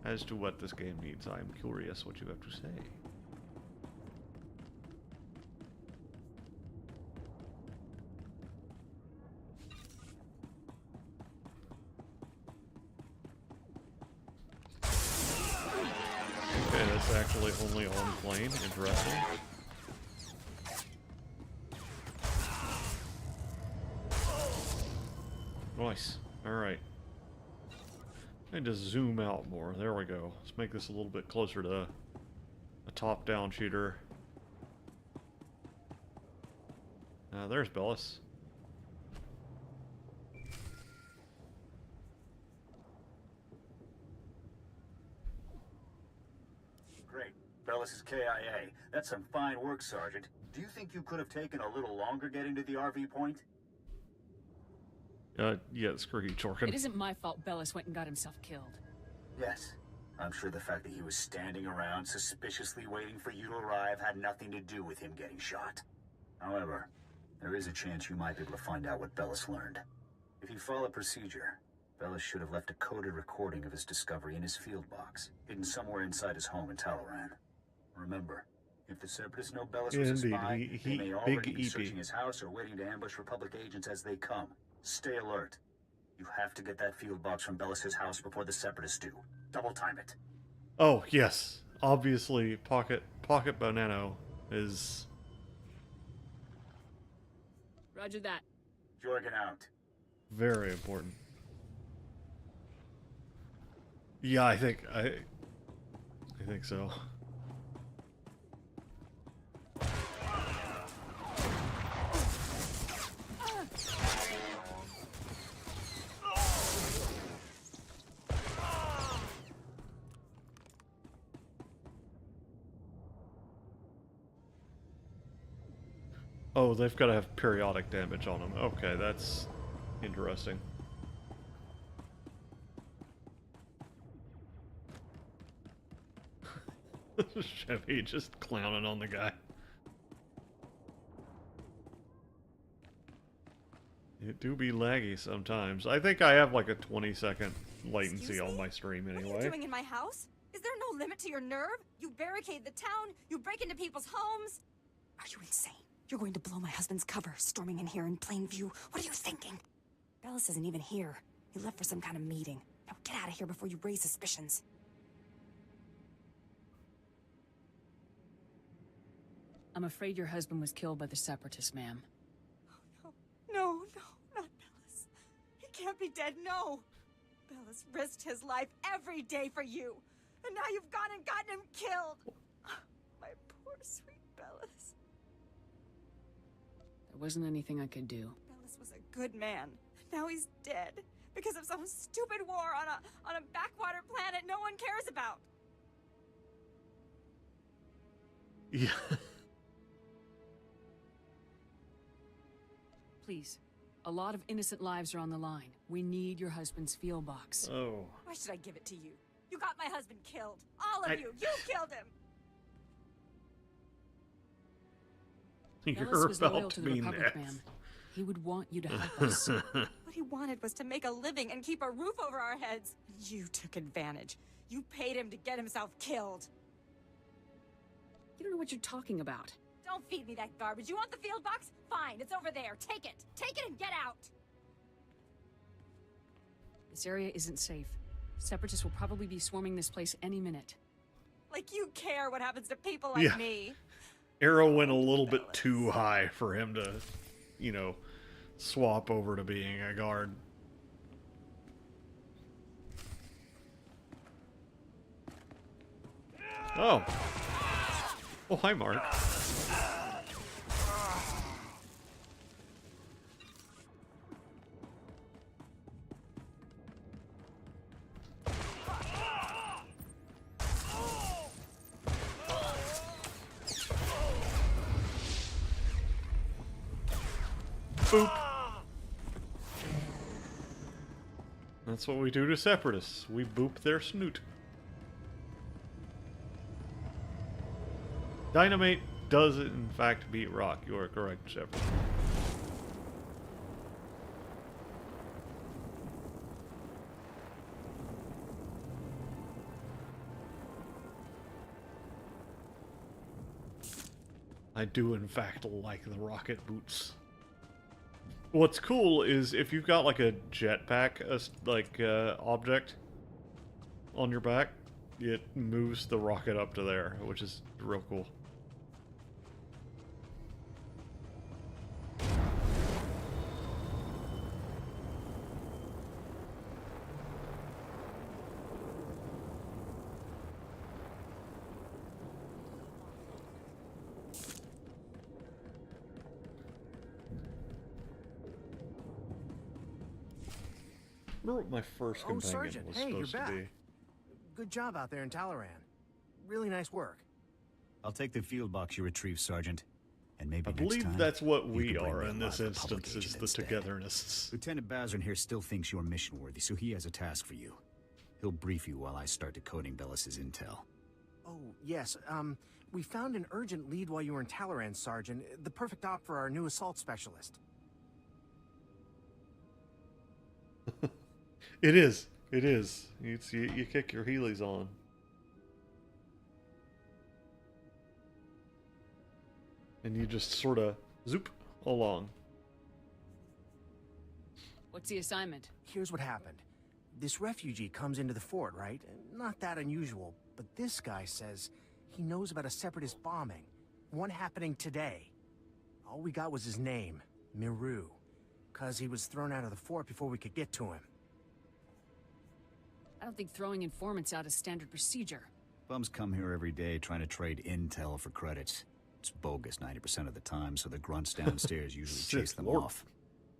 as to what this game needs. I'm curious what you have to say. Okay, that's actually only on plane. Interesting. Nice. Alright. I need to zoom out more. There we go. Let's make this a little bit closer to a top-down shooter. There's Bellis. Great. Bellis is KIA. That's some fine work, Sergeant. Do you think you could have taken a little longer getting to the RV point? Yeah, screw you, Chorkin. It isn't my fault Bellis went and got himself killed. Yes. I'm sure the fact that he was standing around suspiciously waiting for you to arrive had nothing to do with him getting shot. However, there is a chance you might be able to find out what Bellis learned. If you follow procedure, Bellis should have left a coded recording of his discovery in his field box, hidden somewhere inside his home in Talaran. Remember, if the Separatists know Bellis was a spy, they may already be searching his house or waiting to ambush Republic agents as they come. Stay alert. You have to get that field box from Bellis' house before the Separatists do. Double time it. Oh, yes. Obviously, Pocket Bonanno is... Roger that. Jorgen out. very important. Yeah, I think so. Oh, they've got to have periodic damage on them. Okay, that's interesting. Chevy just clowning on the guy. It do be laggy sometimes. I think I have like a 20-second latency on my stream anyway. What are you doing in my house? Is there no limit to your nerve? You barricade the town, you break into people's homes. Are you insane? You're going to blow my husband's cover, storming in here in plain view. What are you thinking? Bellis isn't even here. He left for some kind of meeting. Now get out of here before you raise suspicions. I'm afraid your husband was killed by the Separatists, ma'am. Oh, no, not Bellis. He can't be dead, no. Bellis risked his life every day for you. And now you've gone and gotten him killed. My poor, sweet Bellis. There wasn't anything I could do. Bellis was a good man. Now he's dead. Because of some stupid war on a backwater planet no one cares about. Yeah. Please. A lot of innocent lives are on the line. We need your husband's field box. Oh. Why should I give it to you? You got my husband killed. All of you. You killed him. You're Ellis was loyal about to to the be Republic, next. ma'am. He would want you to help us. What he wanted was to make a living and keep a roof over our heads. You took advantage. You paid him to get himself killed. You don't know what you're talking about. Don't feed me that garbage. You want the field box? Fine, it's over there. Take it. Take it and get out. This area isn't safe. Separatists will probably be swarming this place any minute. Like you care what happens to people like me. Arrow went a little bit too high for him to, you know, swap over to being a guard. Oh. Oh, hi, Mark. Boop. That's what we do to separatists. We boop their snoot. Dynamite does in fact beat rock. You are correct, Shepard. I do in fact like the rocket boots. What's cool is if you've got like a jetpack, object on your back, it moves the rocket up to there, which is real cool. I remember what my first companion Sergeant. was Hey, you're supposed to back. be. Good job out there in Talaran. Really nice work. I'll take the field box you retrieved, Sergeant. And maybe I next believe time, that's what you we can bring are me a in this live Republic instance, is agent the instead. togetherness. Lieutenant Bazrin here still thinks you're mission worthy, so he has a task for you. He'll brief you while I start decoding Bellis's intel. Oh, yes. We found an urgent lead while you were in Talaran, Sergeant. The perfect op for our new assault specialist. It is. It is. You kick your Heelys on. And you just sort of zoop along. What's the assignment? Here's what happened. This refugee comes into the fort, right? Not that unusual, but this guy says he knows about a separatist bombing. One happening today. All we got was his name, Miru. 'Cause he was thrown out of the fort before we could get to him. I don't think throwing informants out is standard procedure. Bums come here every day trying to trade intel for credits. It's bogus 90% of the time, so the grunts downstairs usually chase them off.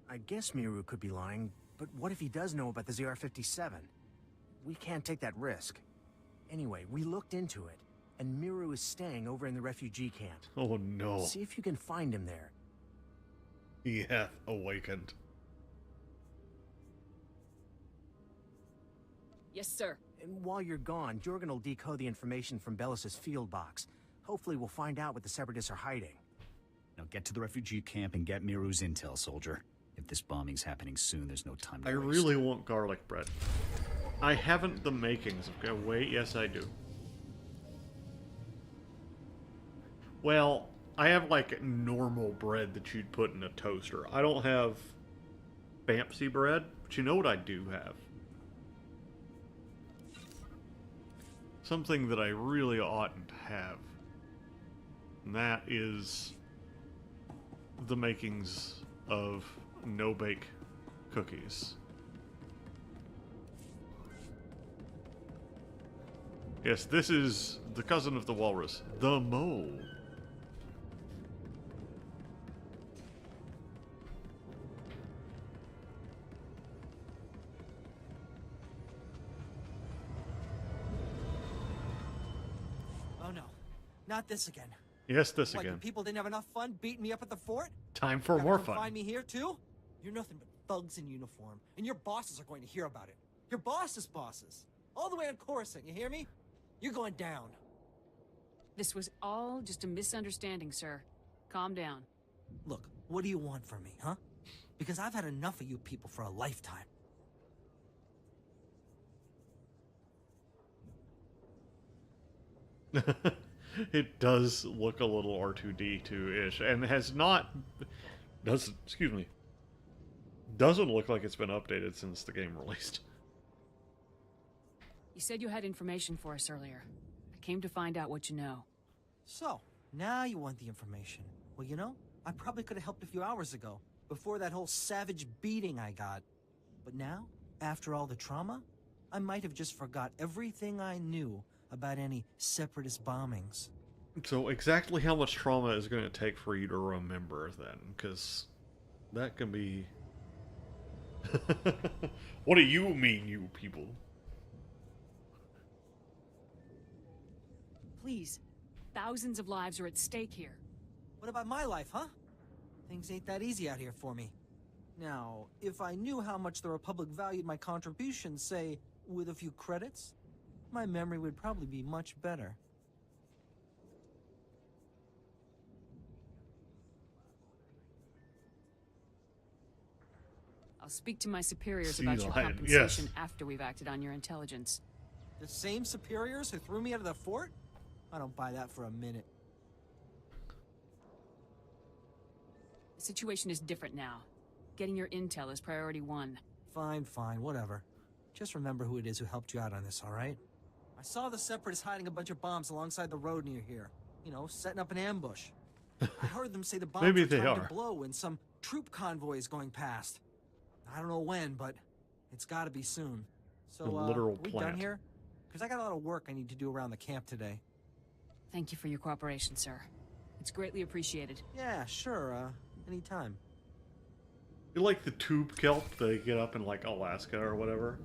I guess Miru could be lying, but what if he does know about the ZR-57? We can't take that risk. Anyway, we looked into it, and Miru is staying over in the refugee camp. Oh no. See if you can find him there. He hath awakened. Yes, sir. And while you're gone, Jorgen will decode the information from Bellis's field box. Hopefully we'll find out what the Separatists are hiding. Now get to the refugee camp and get Miru's intel, soldier. If this bombing's happening soon, there's no time to I waste. really want garlic bread. I haven't the makings of... Wait, yes I do. Well, I have like normal bread that you'd put in a toaster. I don't have fancy bread, but you know what I do have? Something that I really oughtn't to have. And that is the makings of no-bake cookies. Yes, this is the cousin of the walrus, the mole. Oh no, not this again. Yes, this Like, again. people didn't have enough fun beating me up at the fort? Time for Gotta more come fun. Find me here too? You're nothing but thugs in uniform, and your bosses are going to hear about it. Your boss's bosses. All the way on Coruscant, you hear me? You're going down. This was all just a misunderstanding, sir. Calm down. Look, what do you want from me, huh? Because I've had enough of you people for a lifetime. It does look a little R2D2-ish, and has not... excuse me. Doesn't look like it's been updated since the game released. You said you had information for us earlier. I came to find out what you know. So, now you want the information. Well, you know, I probably could have helped a few hours ago, before that whole savage beating I got. But now, after all the trauma, I might have just forgot everything I knew about any separatist bombings. So exactly how much trauma is going to take for you to remember then? Because that can be... What do you mean, you people? Please, thousands of lives are at stake here. What about my life, huh? Things ain't that easy out here for me. Now, if I knew how much the Republic valued my contributions, say, with a few credits, my memory would probably be much better. I'll speak to my superiors Sea about your lion, compensation yes. after we've acted on your intelligence. The same superiors who threw me out of the fort? I don't buy that for a minute. The situation is different now. Getting your intel is priority 1. Fine, whatever. Just remember who it is who helped you out on this, all right? I saw the Separatists hiding a bunch of bombs alongside the road near here. You know, setting up an ambush. I heard them say the bombs Maybe were they trying are. to blow when some troop convoy is going past. I don't know when, but it's gotta be soon. So, A literal we plant. done here? Because I got a lot of work I need to do around the camp today. Thank you for your cooperation, sir. It's greatly appreciated. Yeah, sure, anytime. You like the tube kelp they get up in, like, Alaska or whatever?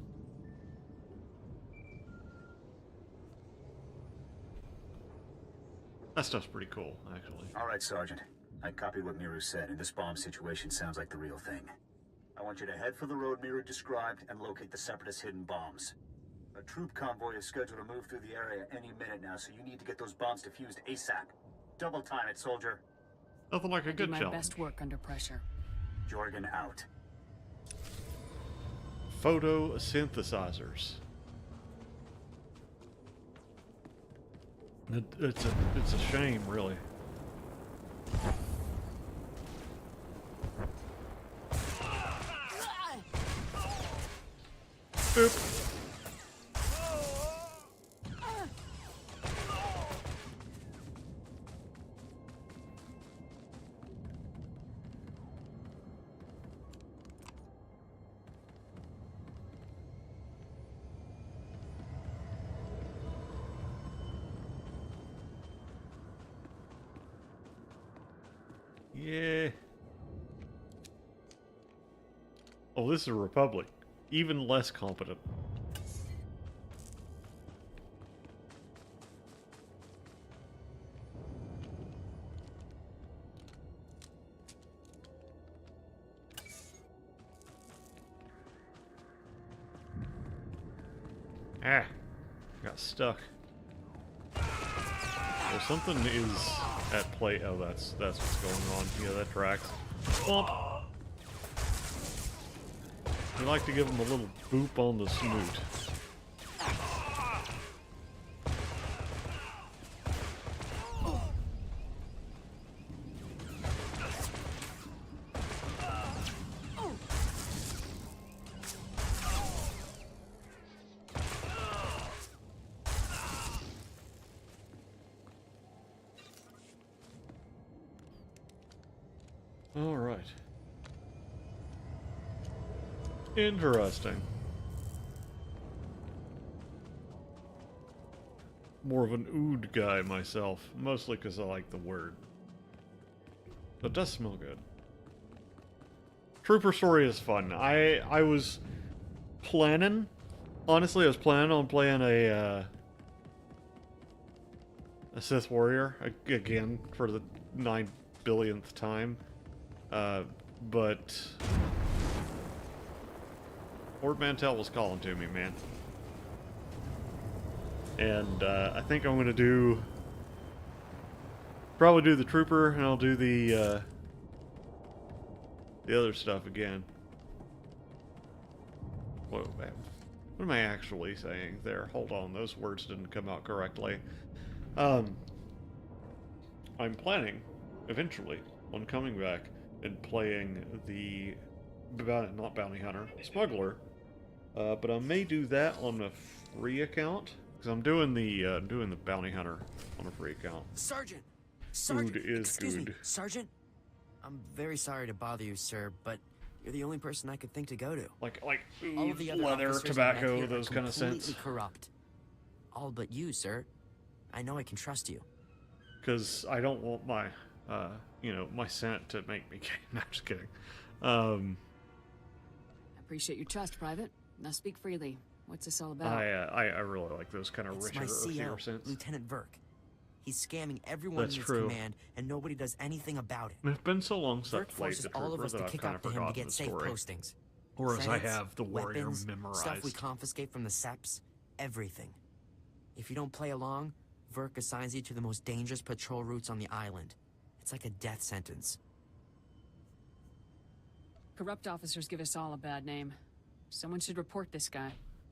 That stuff's pretty cool, actually. All right, Sergeant. I copied what Miru said, and this bomb situation sounds like the real thing. I want you to head for the road Miru described and locate the Separatist hidden bombs. A troop convoy is scheduled to move through the area any minute now, so you need to get those bombs defused ASAP. Double time it, soldier. Nothing like a I do good my challenge. best work under pressure. Jorgen out. Photosynthesizers. It's a shame, really. Boop. Yeah. Oh, this is a Republic. Even less competent. Ah, got stuck. Well, something is at play. Oh, that's what's going on. Yeah, that tracks. Bump. We like to give them a little boop on the snoot. All right. Interesting. More of an oud guy myself, mostly because I like the word. But it does smell good. Trooper Story is fun. I was planning, honestly, I was planning on playing a Sith Warrior again for the 9 billionth time. But Lord Mantell was calling to me, man. And I think I'm gonna probably do the trooper, and I'll do the other stuff again. Whoa, man. What am I actually saying there? Hold on, those words didn't come out correctly. I'm planning, eventually, on coming back and playing the, not bounty hunter, smuggler. But I may do that on a free account, because I'm doing the bounty hunter on a free account. Sergeant! Food is excuse good. Me, Sergeant? I'm very sorry to bother you, sir, but you're the only person I could think to go to. Like all of the other leather, officers tobacco, I've met here those are kind of scents. completely corrupt. All but you, sir. I know I can trust you. Because I don't want my, my scent to make me gay. No, just kidding. I appreciate your trust, Private. Now speak freely. What's this all about? I really like those kind of It's richer, my earthier CO, scents. Lieutenant Verk. He's scamming everyone That's in his true. command, and nobody does anything about it. It's been so long since Verk I've played forces the all of trooper us that to I've kick kind up of to him to forgotten get the safe story. postings. Whereas I Credits, have the warrior weapons, memorized. stuff we confiscate from the SEPs, everything. If you don't play along, Verk assigns you to the most dangerous patrol routes on the island. It's like a death sentence. Corrupt officers give us all a bad name. Someone should report this guy.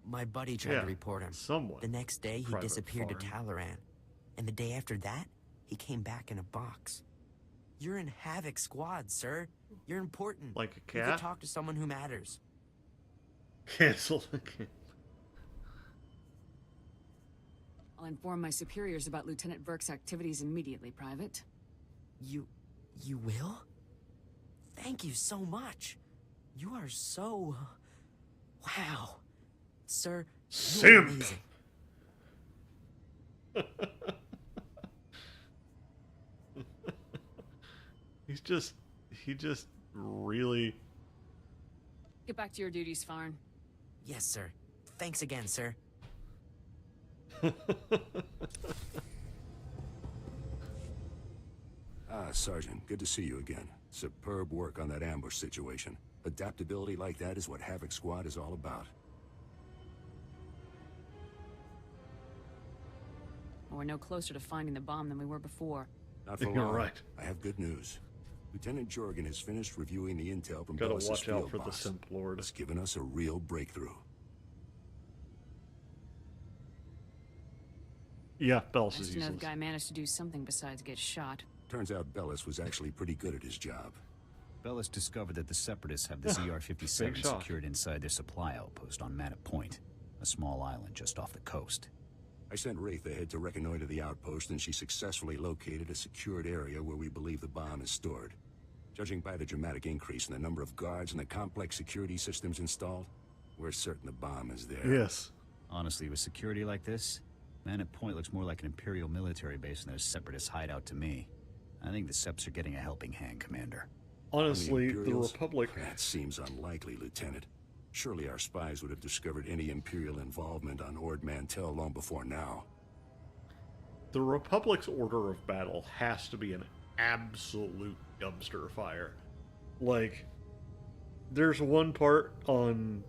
My buddy tried to report him. Someone. The next day, he Private disappeared to Farm. Talaran. And the day after that, he came back in a box. You're in Havoc Squad, sir. You're important. Like a You cat? could talk to someone who matters. Cancel the game. I'll inform my superiors about Lieutenant Verk's activities immediately, Private. You will? Thank you so much. You are so... Wow. Sir, you are amazing. He just really... Get back to your duties, Farn. Yes, sir. Thanks again, sir. Sergeant, good to see you again. Superb work on that ambush situation. Adaptability like that is what Havoc Squad is all about. We're no closer to finding the bomb than we were before. Not for You're long. right. I have good news. Lieutenant Jorgen has finished reviewing the intel from Gotta Bellis' watch out field for the boss. Simp Lord. It's given us a real breakthrough. Yeah, Bellis Nice is to know the useless. guy managed to do something besides get shot. Turns out Bellis was actually pretty good at his job. Bellis discovered that the Separatists have the ZR-57 Big shock. secured inside their supply outpost on Manor Point, a small island just off the coast. I sent Wraith ahead to reconnoiter the outpost, and she successfully located a secured area where we believe the bomb is stored. Judging by the dramatic increase in the number of guards and the complex security systems installed, we're certain the bomb is there. Yes. Honestly, with security like this, Manor Point looks more like an Imperial military base than a Separatist hideout to me. I think the Seps are getting a helping hand, Commander. Honestly, the Imperials? Republic... That seems unlikely, Lieutenant. Surely our spies would have discovered any Imperial involvement on Ord Mantell long before now. The Republic's order of battle has to be an absolute dumpster fire. Like, there's one part on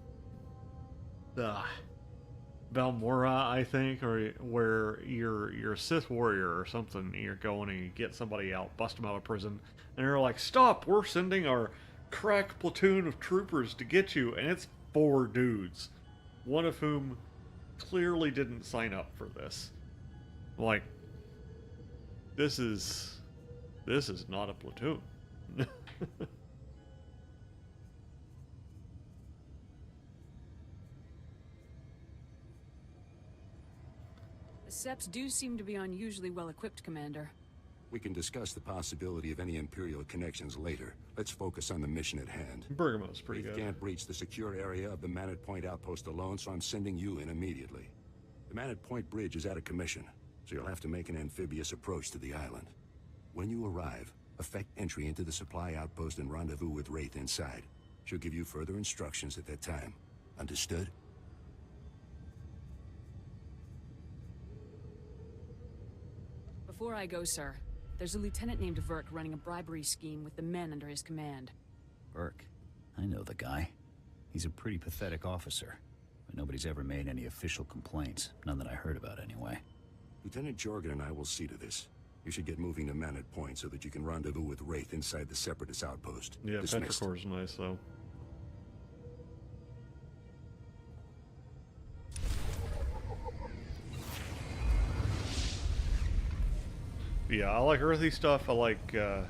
Balmora, I think, or where you're a Sith Warrior or something, you're going and you get somebody out, bust them out of prison, and they're like, stop, we're sending our crack platoon of troopers to get you, and it's 4 dudes, one of whom clearly didn't sign up for this. Like, this is not a platoon. The Seps do seem to be unusually well equipped, Commander. We can discuss the possibility of any Imperial connections later. Let's focus on the mission at hand. Bergamo's pretty We good. can't breach the secure area of the Manor Point outpost alone, so I'm sending you in immediately. The Manor Point bridge is out of commission, so you'll have to make an amphibious approach to the island. When you arrive, effect entry into the supply outpost and rendezvous with Wraith inside. She'll give you further instructions at that time. Understood? Before I go, sir, there's a lieutenant named Verk running a bribery scheme with the men under his command. Burke. I know the guy. He's a pretty pathetic officer, but Nobody's ever made any official complaints. None that I heard about, anyway. Lieutenant Jorgen and I will see to this. You should get moving to Manor Point so that you can rendezvous with Wraith inside the Separatist outpost. Yeah, Dismissed. Petrichor's nice, though. Yeah, I like earthy stuff. I like, I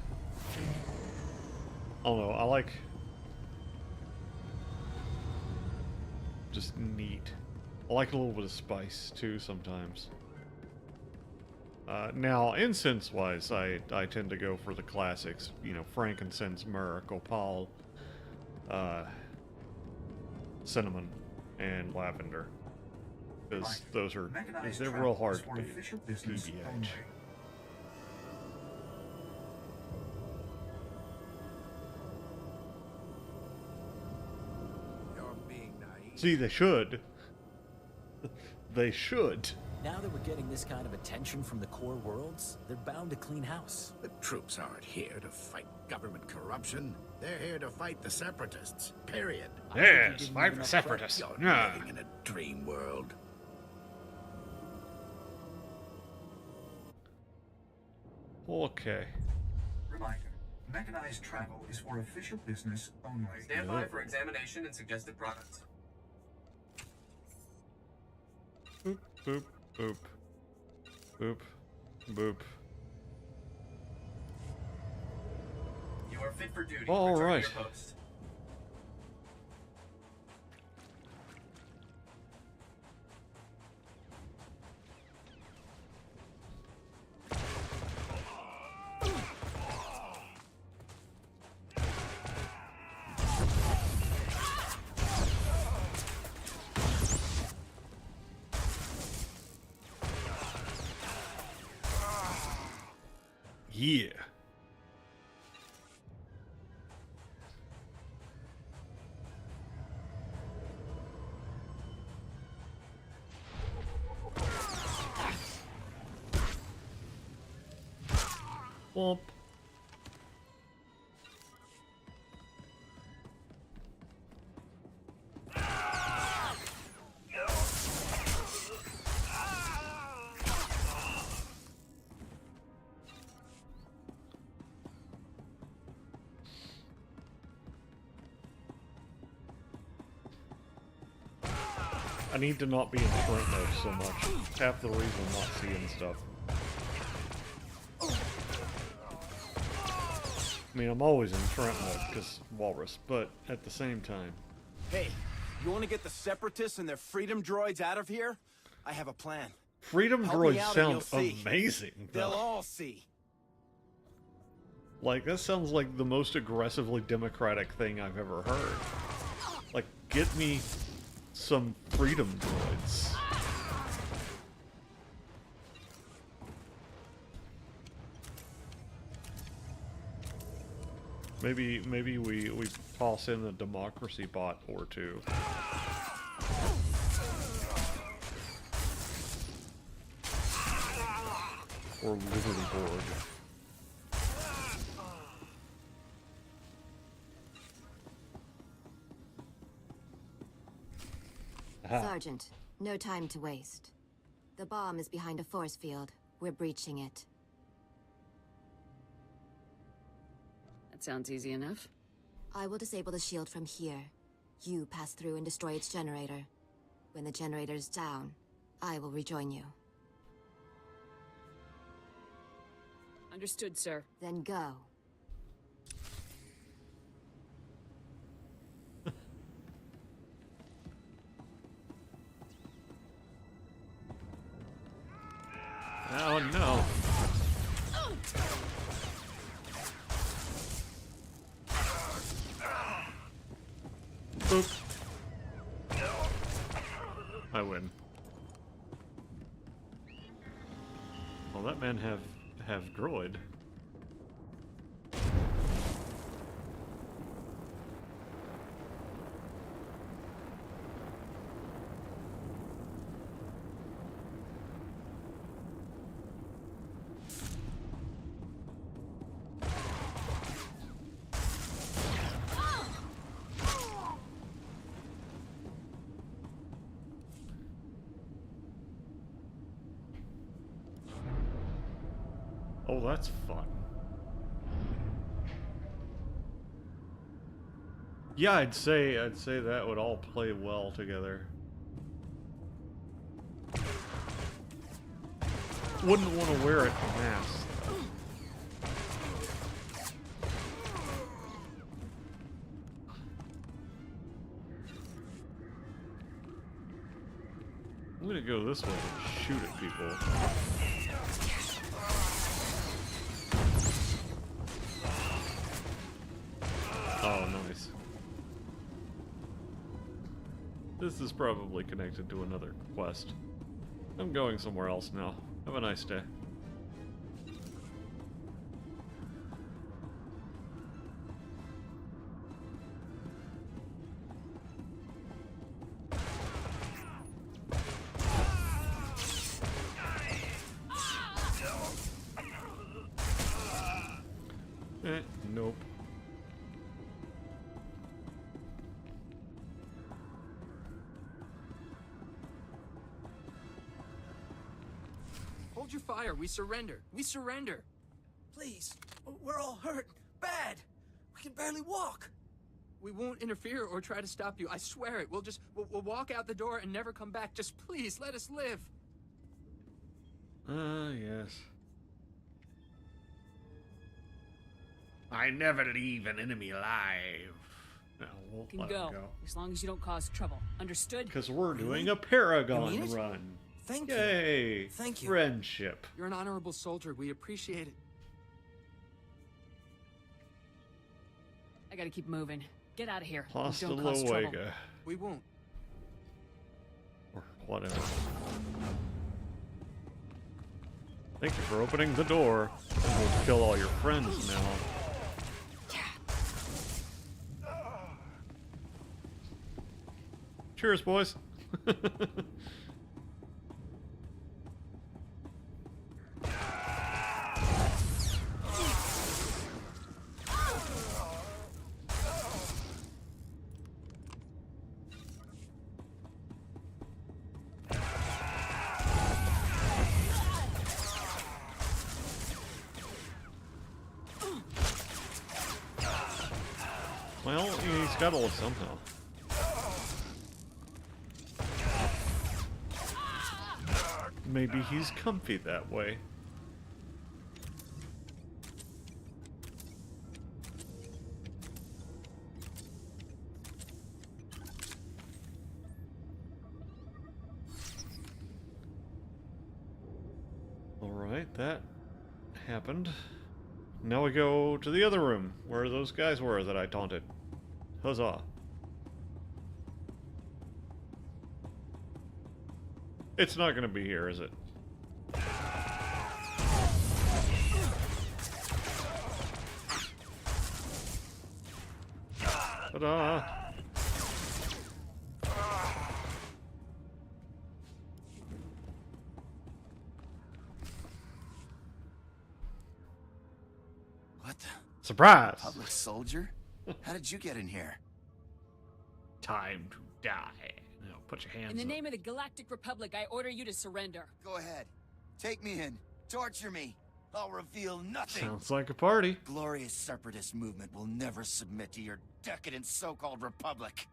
don't know, I like just neat. I like a little bit of spice, too, sometimes. Now, incense-wise, I tend to go for the classics. You know, frankincense, myrrh, copal, cinnamon, and lavender. Because those are, they're real hard to PBH. See, they should. They should. Now that we're getting this kind of attention from the core worlds, they're bound to clean house. The troops aren't here to fight government corruption. They're here to fight the Separatists, period. Yes, fight the Separatists. You're Yeah. living in a dream world. Okay. Reminder, mechanized travel is for official business only. Stand by for examination and suggested products. Boop, boop, boop. Boop, boop. You are fit for duty. All Return to right. your post. Yeah. Womp. I need to not be in sprint mode so much. Half the reason I'm not seeing stuff. I mean, I'm always in sprint mode because Walrus, but at the same time. Hey, you want to get the Separatists and their freedom droids out of here? I have a plan. Freedom Help me droids out and sound you'll see. amazing, They'll though. all see. Like, that sounds like the most aggressively democratic thing I've ever heard. Like, get me some freedom droids. Maybe we toss in a democracy bot or two. Or Liberty Board. Sergeant, no time to waste. The bomb is behind a force field. We're breaching it. That sounds easy enough. I will disable the shield from here. You pass through and destroy its generator. When the generator is down, I will rejoin you. Understood, sir. Then go. Oh no. Boop. I win. Well, that man have droid. Oh, that's fun. Yeah, I'd say that would all play well together. Wouldn't want to wear it en masse, though. I'm gonna go this way and shoot at people. Oh, nice. This is probably connected to another quest. I'm going somewhere else now. Have a nice day. Nope. Hold your fire. We surrender. We surrender. Please, we're all hurt. Bad. We can barely walk. We won't interfere or try to stop you. I swear it. We'll walk out the door and never come back. Just please let us live. Yes. I never leave an enemy alive. No, we'll You let can him go, go. as long as you don't cause trouble. Understood? Because we're doing a Paragon You mean it? run. Thank you. Yay! Thank you. Friendship. You're an honorable soldier. We appreciate it. I gotta keep moving. Get out of here. Hasta Don't cause trouble. luego. We won't. Or whatever. Thank you for opening the door. I'm going to kill all your friends now. Cheers, boys. Well, he's got to live somehow. Maybe he's comfy that way. Alright, that happened. Now we go to the other room, where those guys were that I taunted. Huzzah. It's not gonna be here, is it? Ta-da! What the? Surprise! Public soldier? How did you get in here? Time to die. Now put your hands In the up. name of the Galactic Republic, I order you to surrender. Go ahead. Take me in. Torture me. I'll reveal nothing. Sounds like a party. Glorious separatist movement will never submit to your decadent so-called republic.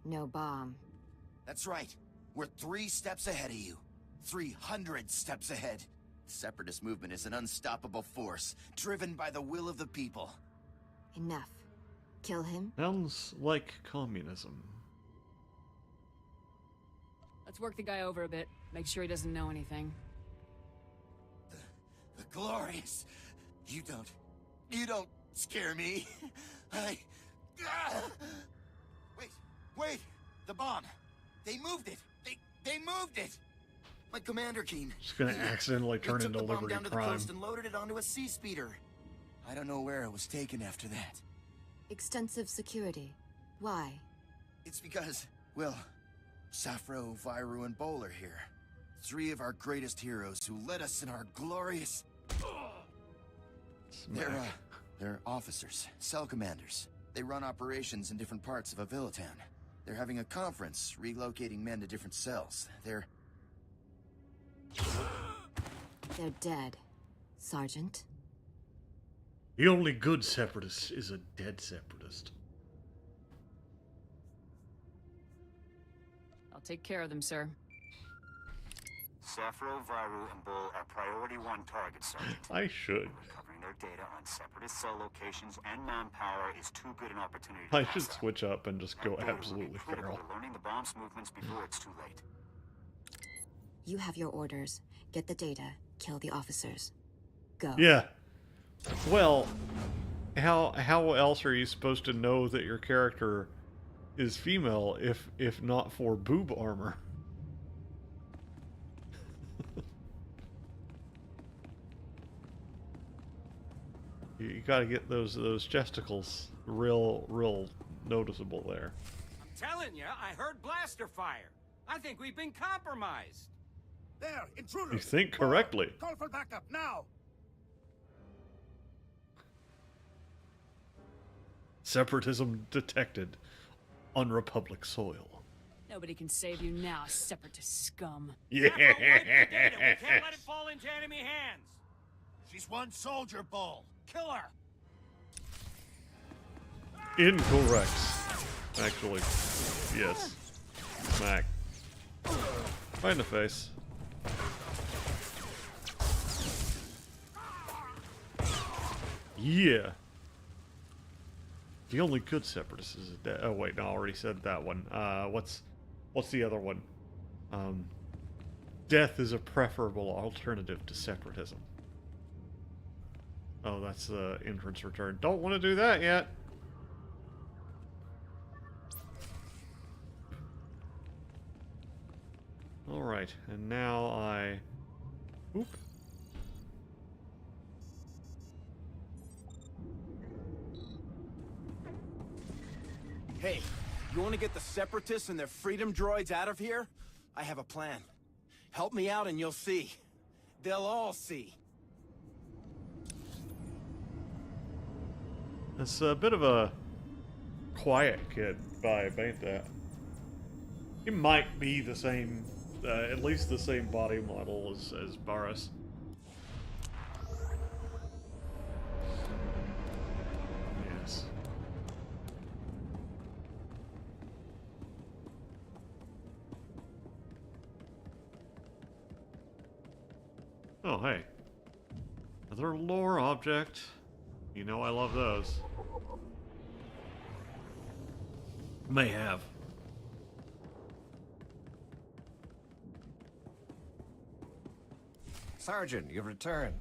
No bomb. That's right. We're 3 steps ahead of you. 300 steps ahead. The separatist movement is an unstoppable force, driven by the will of the people. Enough. Kill him? Sounds like communism. Let's work the guy over a bit. Make sure he doesn't know anything. The glorious. You don't scare me. Wait, the bomb. They moved it. They moved it. My commander Keen. Just gonna accidentally turn into the bomb Liberty down to the Prime. coast and loaded it onto a sea speeder. I don't know where it was taken after that. Extensive security. Why? It's because, well, Safro, Viru, and Bol are here. 3 of our greatest heroes who led us in our glorious... They're officers, cell commanders. They run operations in different parts of Avilatown. They're having a conference, relocating men to different cells. They're They're dead, Sergeant. The only good separatist is a dead separatist. I'll take care of them, sir. Saffro, Varu, and Bull are priority 1 targets, Sergeant. I should. Recovering their data on separatist cell locations and manpower is too good an opportunity to I pass should up. switch up and just go That data will be absolutely critical feral. to learning the bomb's movements before it's too late. You have your orders. Get the data. Kill the officers. Go. Yeah. Well, how else are you supposed to know that your character is female if not for boob armor? You got to get those testicles real noticeable there. I'm telling you, I heard blaster fire. I think we've been compromised. There, intruder. You think correctly. Call for backup now. Separatism detected on Republic soil. Nobody can save you now, separatist scum. Yeah. We can't let it fall into enemy hands. She's one soldier, Bull. Kill her. Incorrect. Actually, yes. Smack. Right in the face. Yeah. The only good separatist is dead. Oh wait, no, I already said that one. What's the other one? Death is a preferable alternative to separatism. Oh, that's the entrance return. Don't want to do that yet. Alright, and now I... Oop. Hey, you want to get the Separatists and their freedom droids out of here? I have a plan. Help me out and you'll see. They'll all see. It's a bit of a quiet kid vibe, ain't that? He might be the same, at least the same body model as Barris. Yes. Oh, hey. Another lore object. You know I love those. May have. Sergeant, you've returned.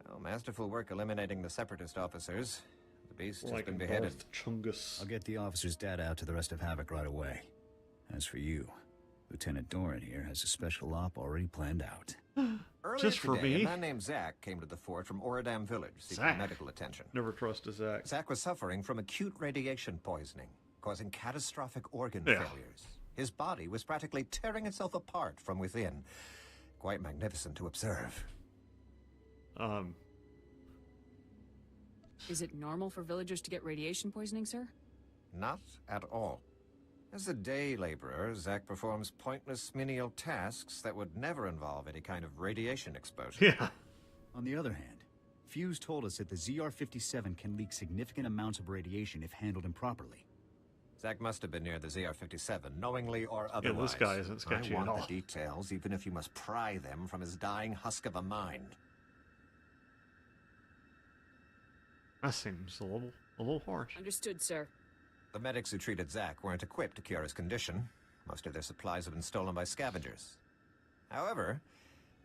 Well, masterful work eliminating the Separatist officers. The beast has been beheaded. Chungus. I'll get the officer's data out to the rest of Havoc right away. As for you, Lieutenant Doran here has a special op already planned out. Earlier Just for today, me? a man named Zach came to the fort from Oradam village seeking Zach. medical attention. Never trust a Zach. Zach was suffering from acute radiation poisoning, causing catastrophic organ Yeah. failures. His body was practically tearing itself apart from within. Quite magnificent to observe. Is it normal for villagers to get radiation poisoning, sir? Not at all. As a day laborer, Zach performs pointless menial tasks that would never involve any kind of radiation exposure. Yeah. On the other hand, Fuse told us that the ZR-57 can leak significant amounts of radiation if handled improperly. Zach must have been near the ZR-57, knowingly or Yeah, otherwise. this guy isn't sketchy I at want all. the details, even if you must pry them from his dying husk of a mind. That seems a little harsh. Understood, sir. The medics who treated Zach weren't equipped to cure his condition. Most of their supplies have been stolen by scavengers. However,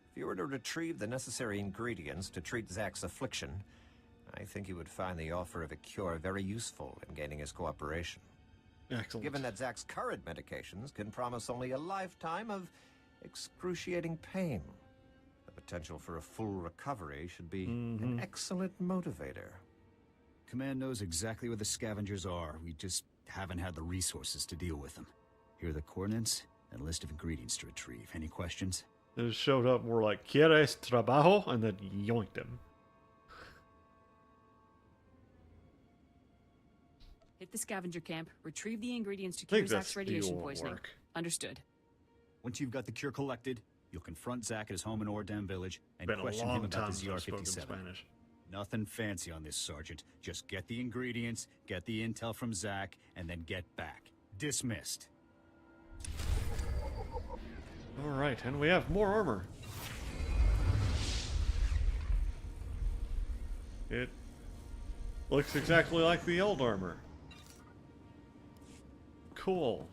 if you were to retrieve the necessary ingredients to treat Zach's affliction, I think you would find the offer of a cure very useful in gaining his cooperation. Excellent. Given that Zach's current medications can promise only a lifetime of excruciating pain, the potential for a full recovery should be an excellent motivator. Command knows exactly where the scavengers are. We just haven't had the resources to deal with them. Here are the coordinates and a list of ingredients to retrieve. Any questions? They just showed up and were like, "¿Quieres trabajo?" and then yoinked him. Hit the scavenger camp, retrieve the ingredients to I think cure that's Zach's the radiation old poisoning. work. Understood. Once you've got the cure collected, You'll confront Zack at his home in Ordam Village and Been a question long him about time the since I've spoken ZR-57. Spanish. Nothing fancy on this, Sergeant. Just get the ingredients, get the intel from Zack, and then get back. Dismissed. Alright, and we have more armor. It looks exactly like the old armor. Cool.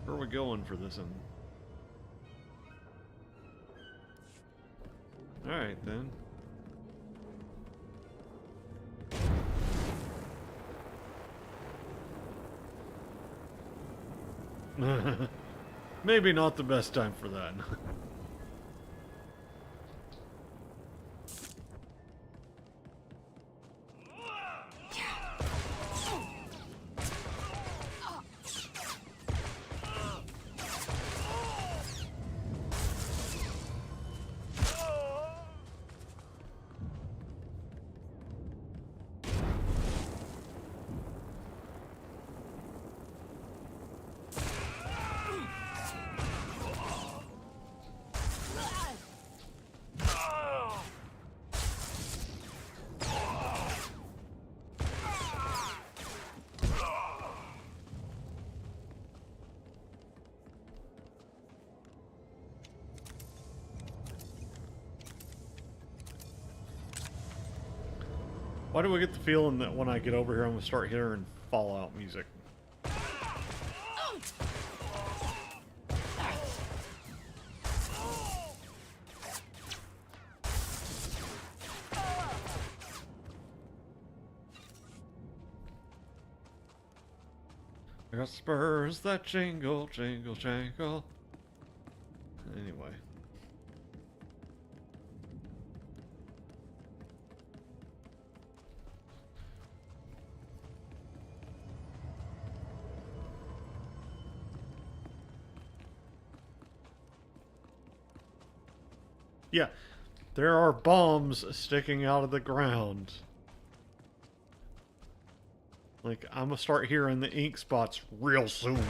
Where are we going for this one? Alright then. Maybe not the best time for that. Why do I get the feeling that when I get over here I'm gonna start hearing Fallout music? I got spurs that jingle, jingle, jangle. Anyway. Yeah, there are bombs sticking out of the ground. Like, I'm gonna start hearing the ink spots real soon.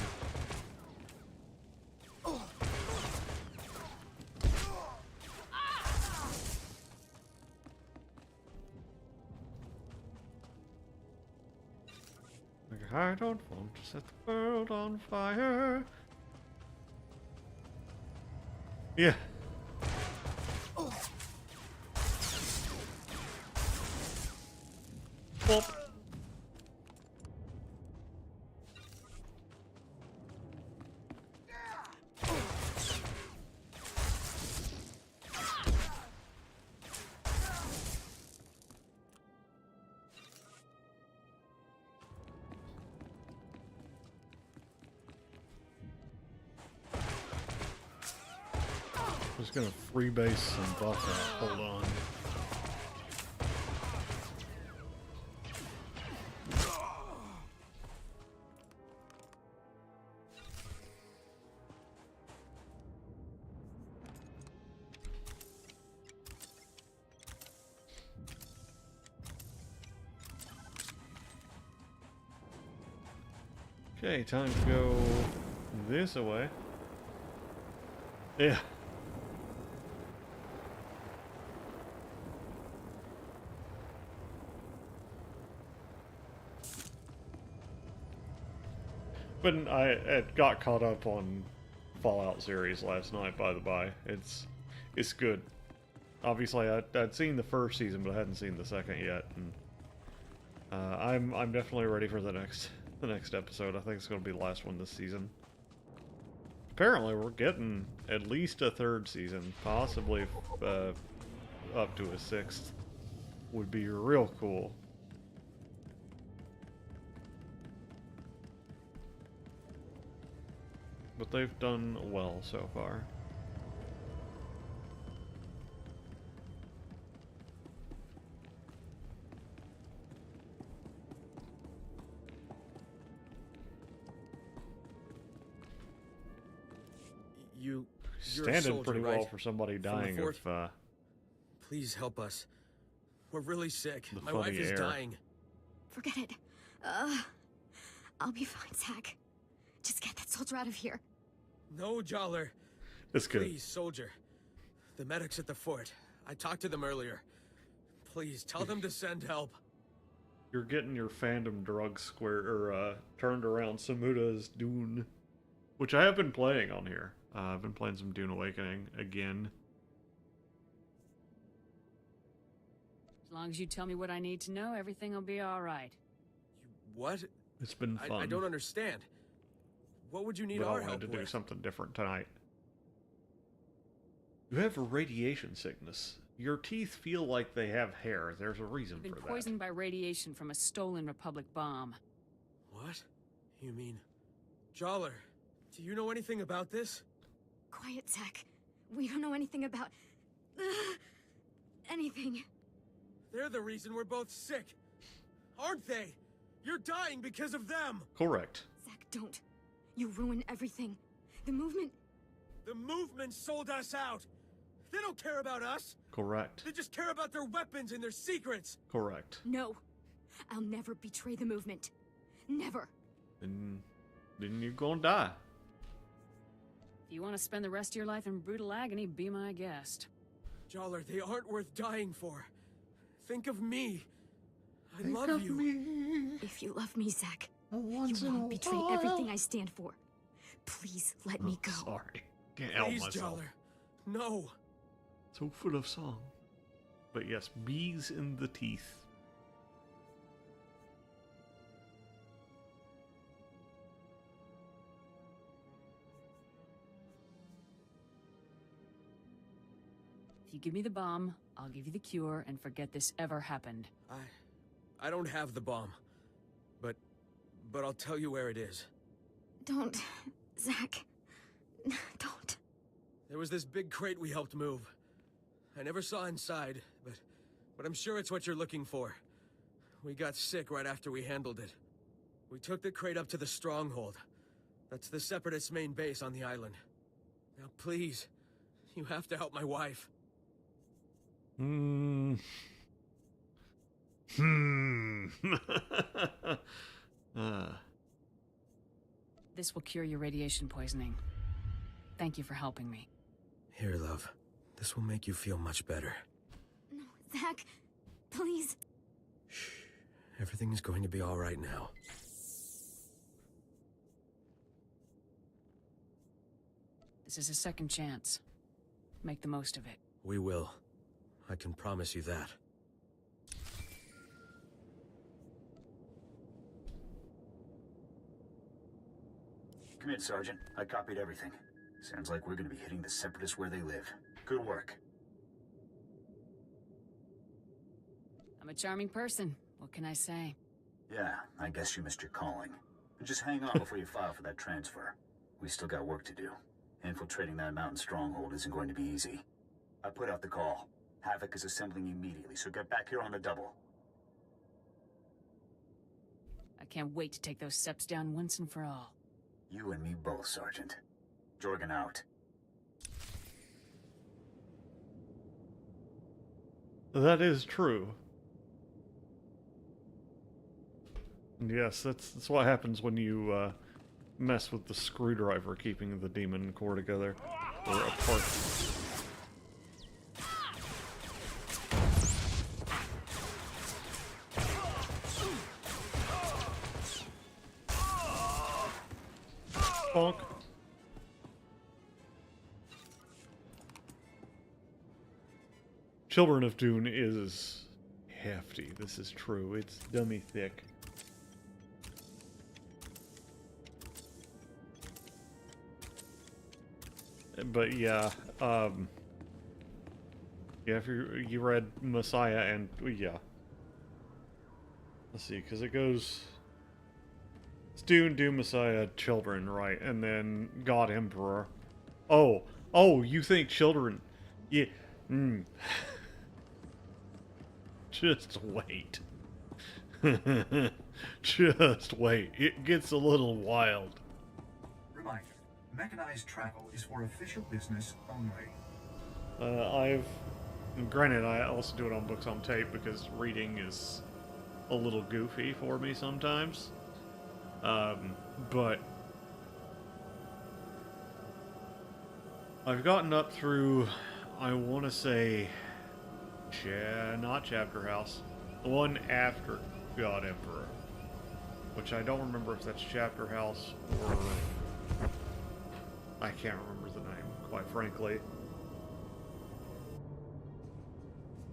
Like, I don't want to set the world on fire. Yeah. Well. Just gonna freebase some buff out. Hold on. Okay, time to go this away. Yeah. But I got caught up on Fallout series last night, by the by. It's good. Obviously, I'd seen the first season, but I hadn't seen the second yet. And I'm definitely ready for the next episode. I think it's going to be the last one this season. Apparently, we're getting at least a third season, possibly up to a sixth. Would be real cool. But they've done well so far. You're Standing a soldier, pretty right? well for somebody From the dying fort? of Please help us. We're really sick. the My wife funny is air. dying. Forget it. I'll be fine, Zach. Just get that soldier out of here. No, Joller. That's good. Please, soldier. The medics at the fort. I talked to them earlier. Please, tell them to send help. You're getting your fandom drug turned around Samuta's Dune, which I have been playing on here. I've been playing some Dune Awakening again. As long as you tell me what I need to know, everything will be alright. What? It's been fun. I don't understand. What would you need But our I help wanted to do with? something different tonight. You have radiation sickness. Your teeth feel like they have hair. There's a reason I've been for that. poisoned by radiation from a stolen Republic bomb. What? You mean... Joller, do you know anything about this? Quiet, Zach. We don't know anything about... anything. They're the reason we're both sick. Aren't they? You're dying because of them! Correct. Zach, don't. You ruin everything. The movement... The movement sold us out! They don't care about us! Correct. They just care about their weapons and their secrets! Correct. No. I'll never betray the movement. Never. Then you're gonna die. If you want to spend the rest of your life in brutal agony, be my guest. Joller, they aren't worth dying for. Think of me. I Think love of you. me. If you love me, Zach, you Once in a won't betray while. everything I stand for. Please let me go. Sorry. Can't help Please, myself. Joller. No. So full of song. But yes, bees in the teeth. If you give me the bomb, I'll give you the cure and forget this ever happened. I don't have the bomb. But I'll tell you where it is. Don't. Zach. Don't. There was this big crate we helped move. I never saw inside, but I'm sure it's what you're looking for. We got sick right after we handled it. We took the crate up to the stronghold. That's the Separatists' main base on the island. Now please, you have to help my wife. This will cure your radiation poisoning. Thank you for helping me. Here, love. This will make you feel much better. No, Zach. Please. Everything's going to be all right now. This is a second chance. Make the most of it. We will. I can promise you that. Come in, Sergeant. I copied everything. Sounds like we're gonna be hitting the Separatists where they live. Good work. I'm a charming person. What can I say? Yeah, I guess you missed your calling. But just hang on before you file for that transfer. We still got work to do. Infiltrating that mountain stronghold isn't going to be easy. I put out the call. Havoc is assembling immediately, so get back here on the double. I can't wait to take those Seps down once and for all. You and me both, Sergeant. Jorgen out. That is true. Yes, that's what happens when you mess with the screwdriver keeping the demon core together. Or apart. Bonk. Children of Dune is hefty. This is true. It's dummy thick. But yeah, yeah, if you read Messiah and yeah. Let's see, because it goes it's Dune, Messiah, children, right? And then God Emperor. Oh, you think children? Yeah. Just wait. Just wait. It gets a little wild. Reminder, mechanized travel is for official business only. Granted, I also do it on books on tape because reading is a little goofy for me sometimes. But I've gotten up through, I want to say, not Chapter House, the one after God Emperor, which I don't remember if that's Chapter House or I can't remember the name, quite frankly.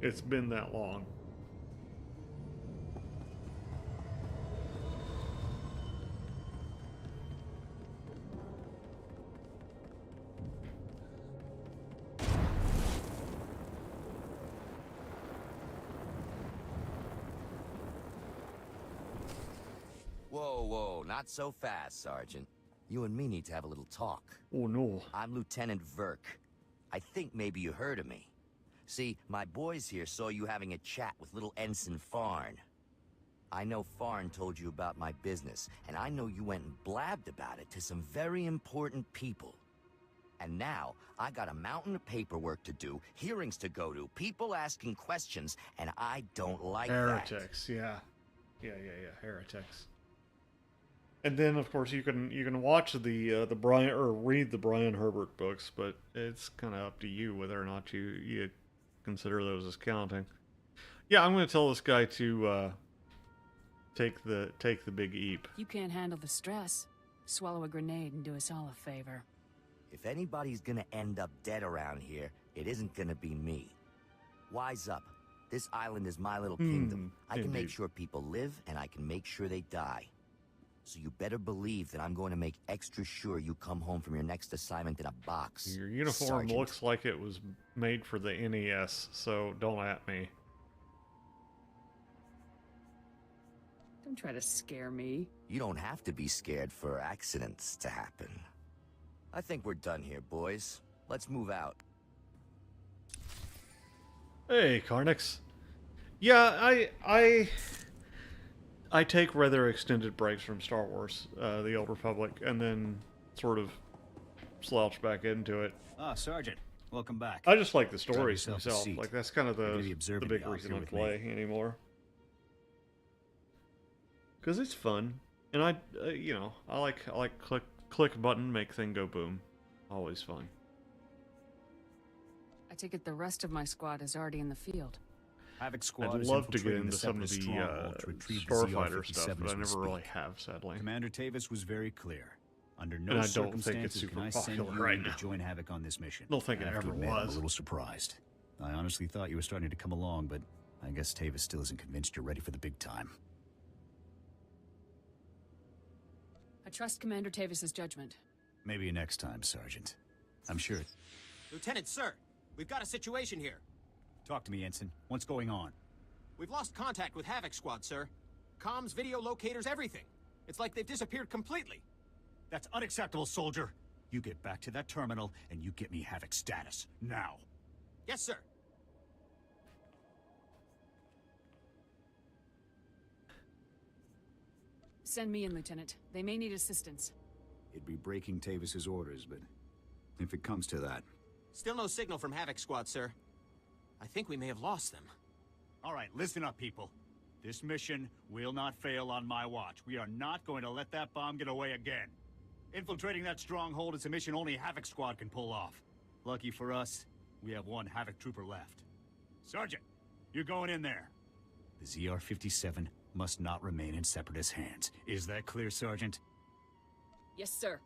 It's been that long. Whoa, whoa, not so fast, Sergeant. You and me need to have a little talk. Oh, no. I'm Lieutenant Verk. I think maybe you heard of me. See, my boys here saw you having a chat with little Ensign Farn. I know Farn told you about my business, and I know you went and blabbed about it to some very important people. And now, I got a mountain of paperwork to do, hearings to go to, people asking questions, and I don't like Heretics, that. yeah, heretics. And then, of course, you can watch the Brian or read the Brian Herbert books, but it's kind of up to you whether or not you consider those as counting. Yeah, I'm going to tell this guy to take the big eep. You can't handle the stress. Swallow a grenade and do us all a favor. If anybody's gonna end up dead around here, it isn't gonna be me. Wise up. This island is my little kingdom. I can make sure people live, and I can make sure they die. So you better believe that I'm going to make extra sure you come home from your next assignment in a box. Your uniform Sergeant. looks like it was made for the NES, so don't at me. Don't try to scare me. You don't have to be scared for accidents to happen. I think we're done here, boys. Let's move out. Hey, Carnix. Yeah, I take rather extended breaks from Star Wars, The Old Republic, and then sort of slouch back into it. Ah, Sergeant. Welcome back. I just like the stories Grab yourself a myself. seat. Like, that's kind of the big reason I play anymore. Because it's fun. And I like click button, make thing go boom. Always fun. I take it the rest of my squad is already in the field. Havoc Squad I'd is love to get infiltrating into some of the stronghold to retrieve the Starfighter ZR-57 stuff, but I as we never really speak. have, sadly. Commander Tavis was very clear. Under no And I don't think it's circumstances super can I send popular you right in now. to join Havoc on this mission. Don't think it I have to ever admit, I'm was. a little surprised. I honestly thought you were starting to come along, but I guess Tavis still isn't convinced you're ready for the big time. I trust Commander Tavis's judgment. Maybe next time, Sergeant. I'm sure. Lieutenant, sir, we've got a situation here. Talk to me, Ensign. What's going on? We've lost contact with Havoc Squad, sir. Comms, video locators, everything. It's like they've disappeared completely. That's unacceptable, soldier. You get back to that terminal, and you get me Havoc status. Now. Yes, sir. Send me in, Lieutenant. They may need assistance. It'd be breaking Tavis's orders, but if it comes to that. Still no signal from Havoc Squad, sir. I think we may have lost them. All right, listen up, people. This mission will not fail on my watch. We are not going to let that bomb get away again. Infiltrating that stronghold is a mission only Havoc Squad can pull off. Lucky for us, we have one Havoc trooper left. Sergeant, you're going in there. The ZR-57 must not remain in Separatist hands. Is that clear, Sergeant? Yes, sir.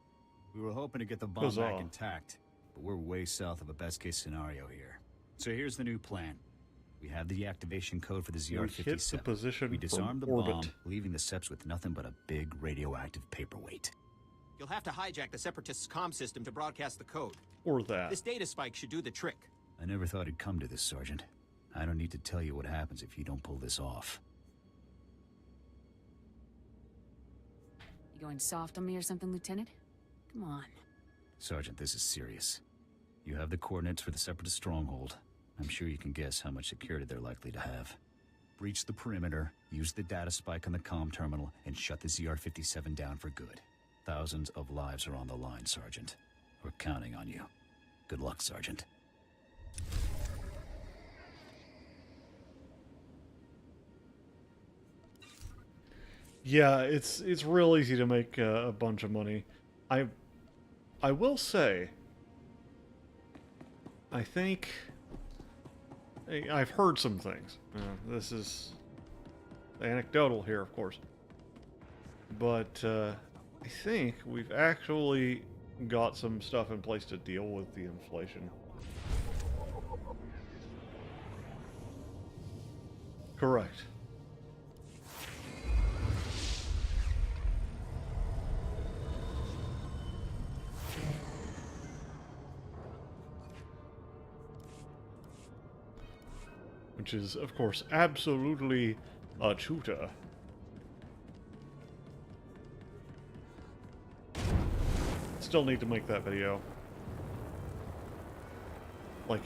We were hoping to get the bomb Huzzah. back intact, but we're way south of a best-case scenario here. So here's the new plan. We have the deactivation code for the We hit the ZR-57. position We disarm the from orbit. bomb, leaving the Seps with nothing but a big radioactive paperweight. You'll have to hijack the Separatists' comm system to broadcast the code. Or that. This data spike should do the trick. I never thought it'd come to this, Sergeant. I don't need to tell you what happens if you don't pull this off. You going soft on me or something, Lieutenant? Come on. Sergeant, this is serious. You have the coordinates for the Separatist stronghold. I'm sure you can guess how much security they're likely to have. Breach the perimeter, use the data spike on the comm terminal, and shut the ZR-57 down for good. Thousands of lives are on the line, Sergeant. We're counting on you. Good luck, Sergeant. Yeah, it's real easy to make a bunch of money. I will say, I think I've heard some things. This is anecdotal here, of course, but I think we've actually got some stuff in place to deal with the inflation. Correct. Which is, of course, absolutely a tutor. Still need to make that video. Like,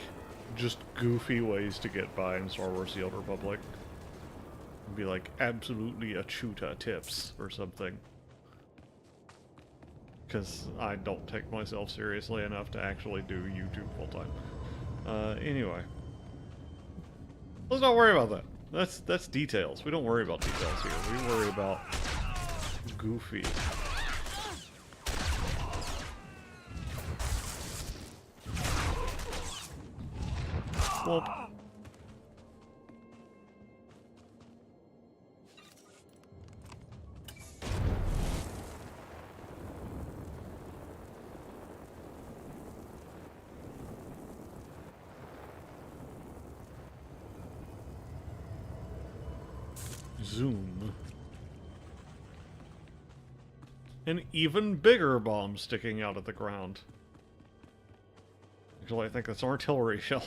just goofy ways to get by in Star Wars: The Old Republic. It'd be like, absolutely a tutor tips or something. Because I don't take myself seriously enough to actually do YouTube full-time. Anyway. Let's not worry about that. That's details. We don't worry about details here. We worry about goofy. Well, zoom. An even bigger bomb sticking out of the ground. Actually, I think that's an artillery shell.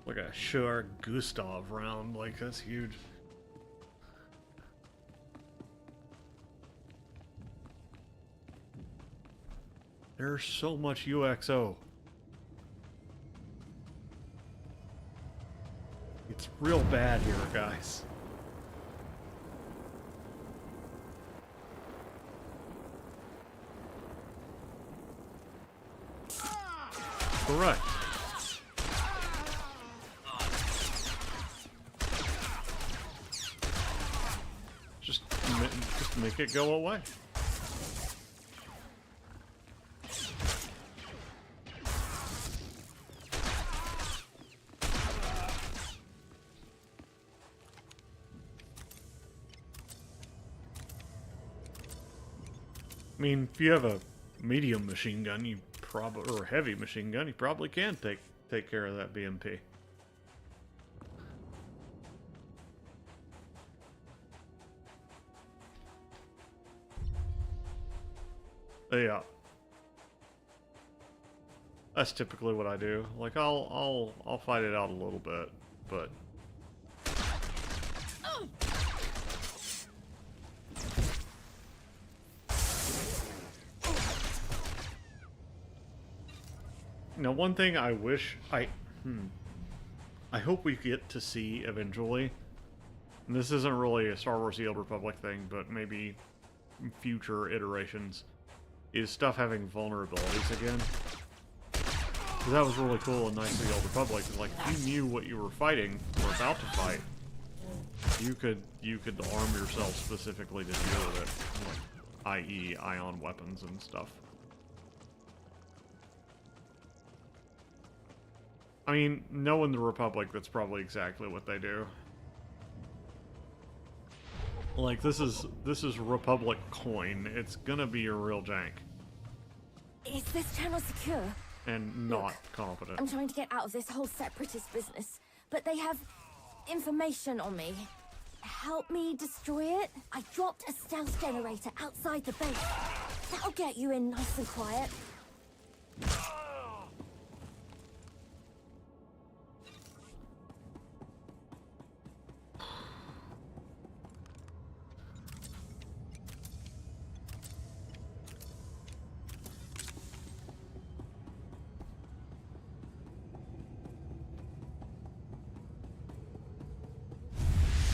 Like a Sure Gustav round, like that's huge. There's so much UXO. It's real bad here, guys. Correct. Just make it go away. I mean, if you have a medium machine gun, you probably, or a heavy machine gun, you probably can take care of that BMP. Yeah. That's typically what I do. Like I'll fight it out a little bit, but now, one thing I wish I hope we get to see eventually, and this isn't really a Star Wars: The Old Republic thing, but maybe future iterations, is stuff having vulnerabilities again. Because that was really cool and nice of The Old Republic. It's like, if you knew what you were fighting, or about to fight, you could arm yourself specifically to deal with it, like, i.e. ion weapons and stuff. I mean, knowing the Republic, that's probably exactly what they do. Like, this is Republic coin. It's gonna be your real jank. Is this channel secure? And not competent. I'm trying to get out of this whole separatist business, but they have information on me. Help me destroy it? I dropped a stealth generator outside the base. That'll get you in nice and quiet.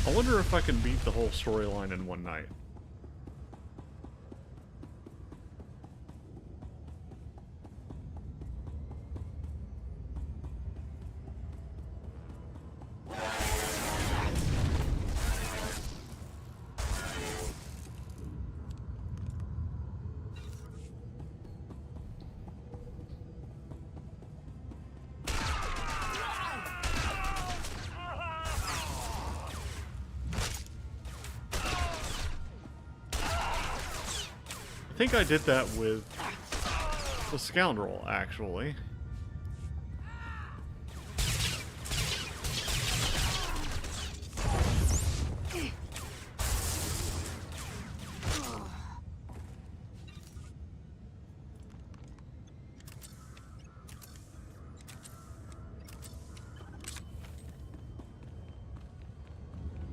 I wonder if I can beat the whole storyline in one night. I think I did that with the scoundrel, actually.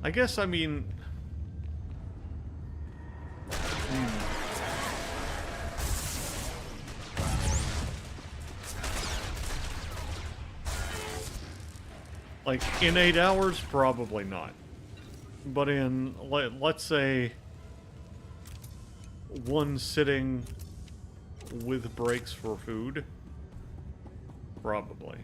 I guess, I mean... Like, in 8 hours, probably not. But in, let's say, one sitting with breaks for food, probably.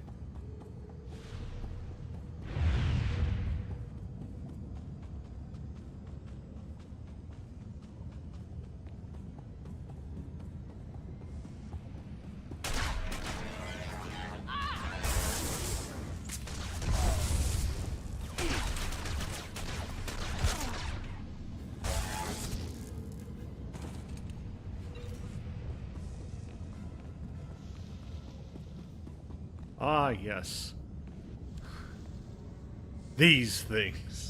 Ah, yes. These things.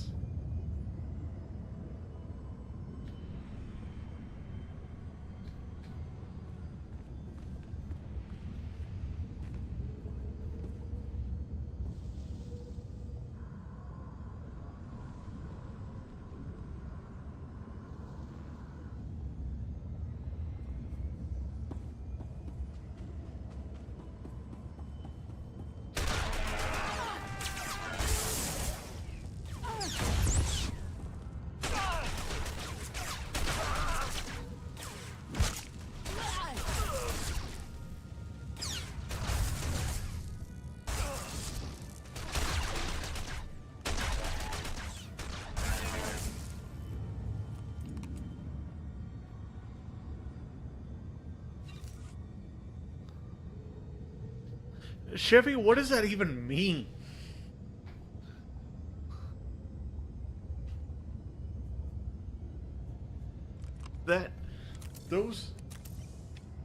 Chevy, what does that even mean?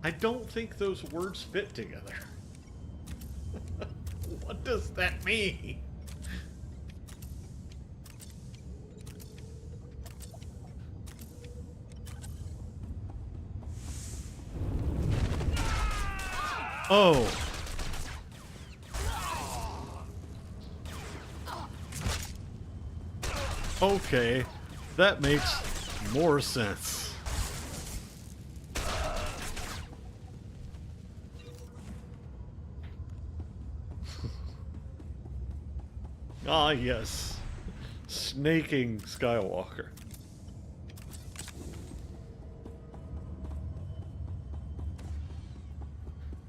I don't think those words fit together. What does that mean? Oh. Okay, that makes more sense. Ah, yes. Snaking Skywalker.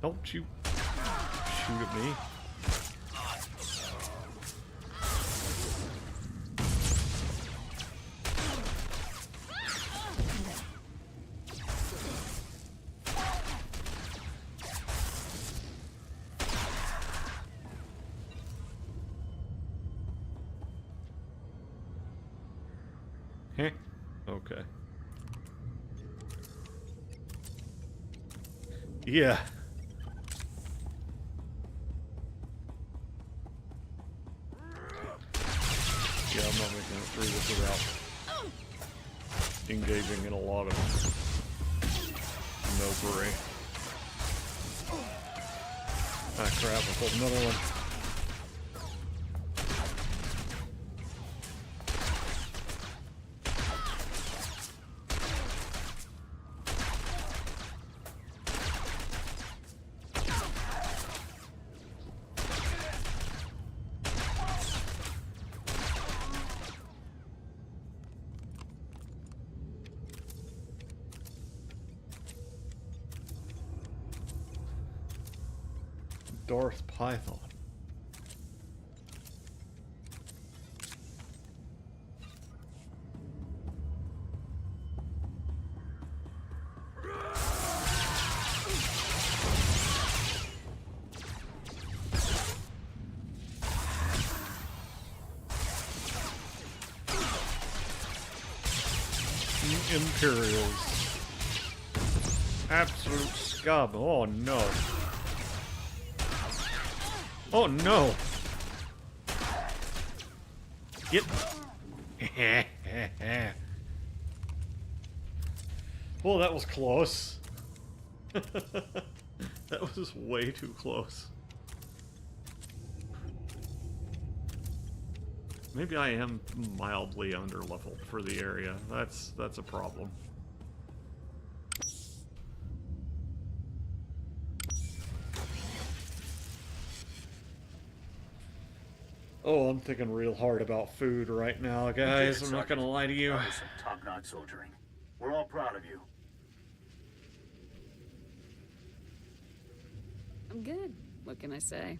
Don't you shoot at me. Heh. Okay. Yeah. Yeah, I'm not making it through this without engaging in a lot of nopery. Ah, crap, I pulled another one. Darth Python. Imperials. Absolute scum. Oh no. Oh no. Get. Well, that was close. That was way too close. Maybe I am mildly underleveled for the area. That's a problem. Oh, I'm thinking real hard about food right now, guys. I'm not gonna lie to you. That was some top-notch soldiering. We're all proud of you. I'm good. What can I say?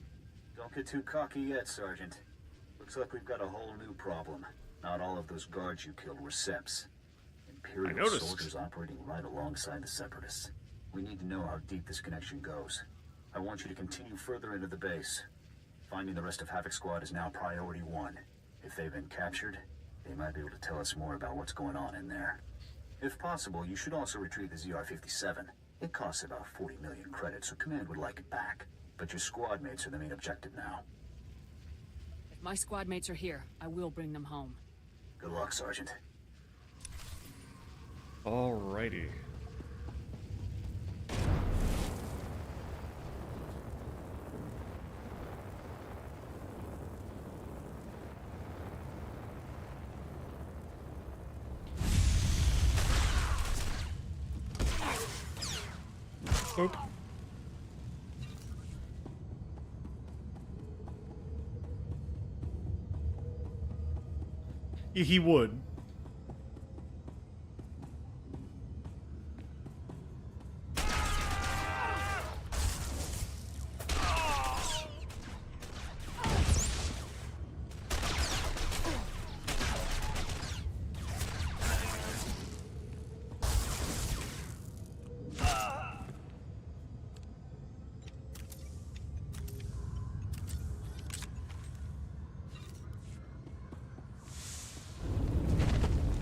Don't get too cocky yet, Sergeant. Looks like we've got a whole new problem. Not all of those guards you killed were Seps. Imperial soldiers operating right alongside the Separatists. We need to know how deep this connection goes. I want you to continue further into the base. Finding the rest of Havoc Squad is now priority 1. If they've been captured, they might be able to tell us more about what's going on in there. If possible, you should also retrieve the ZR-57. It costs about 40 million credits, so Command would like it back. But your squad mates are the main objective now. If my squad mates are here, I will bring them home. Good luck, Sergeant. Alrighty. Oop. He would.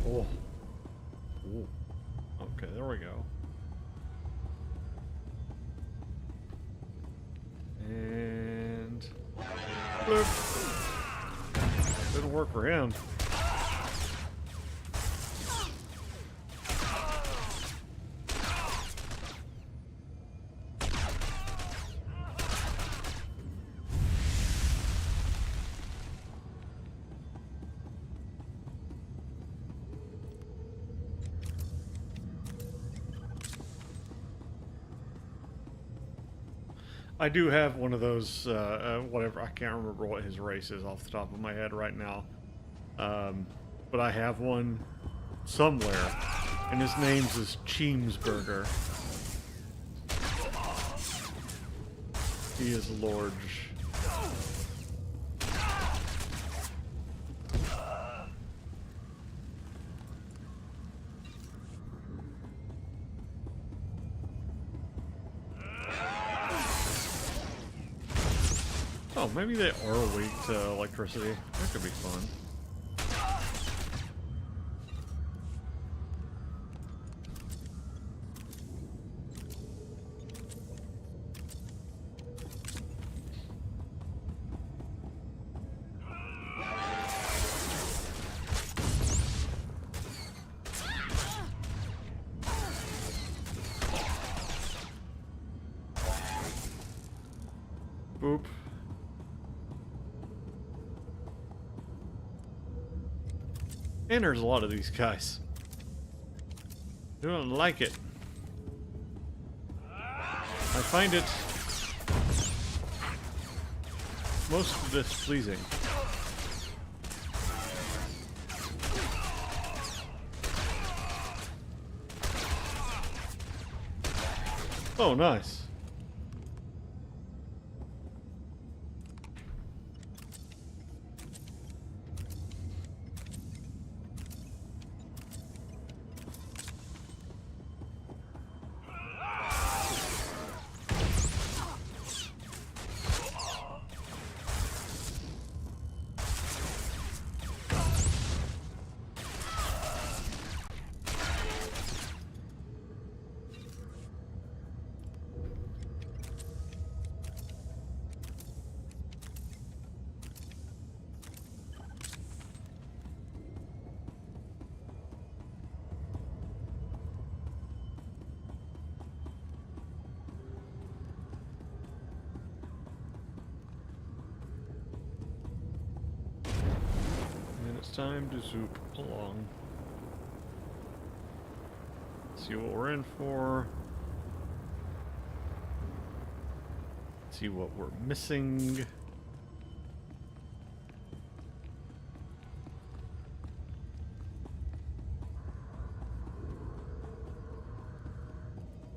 Oh. Ooh. Okay, there we go. And bloop. Didn't work for him. I do have one of those, whatever, I can't remember what his race is off the top of my head right now. But I have one somewhere, and his name's is Cheemsburger. He is large. Oh, maybe they are weak to electricity. That could be fun. Boop. And there's a lot of these guys. They don't like it. I find it most displeasing. Oh, nice. time to zoop along. See what we're in for. See what we're missing.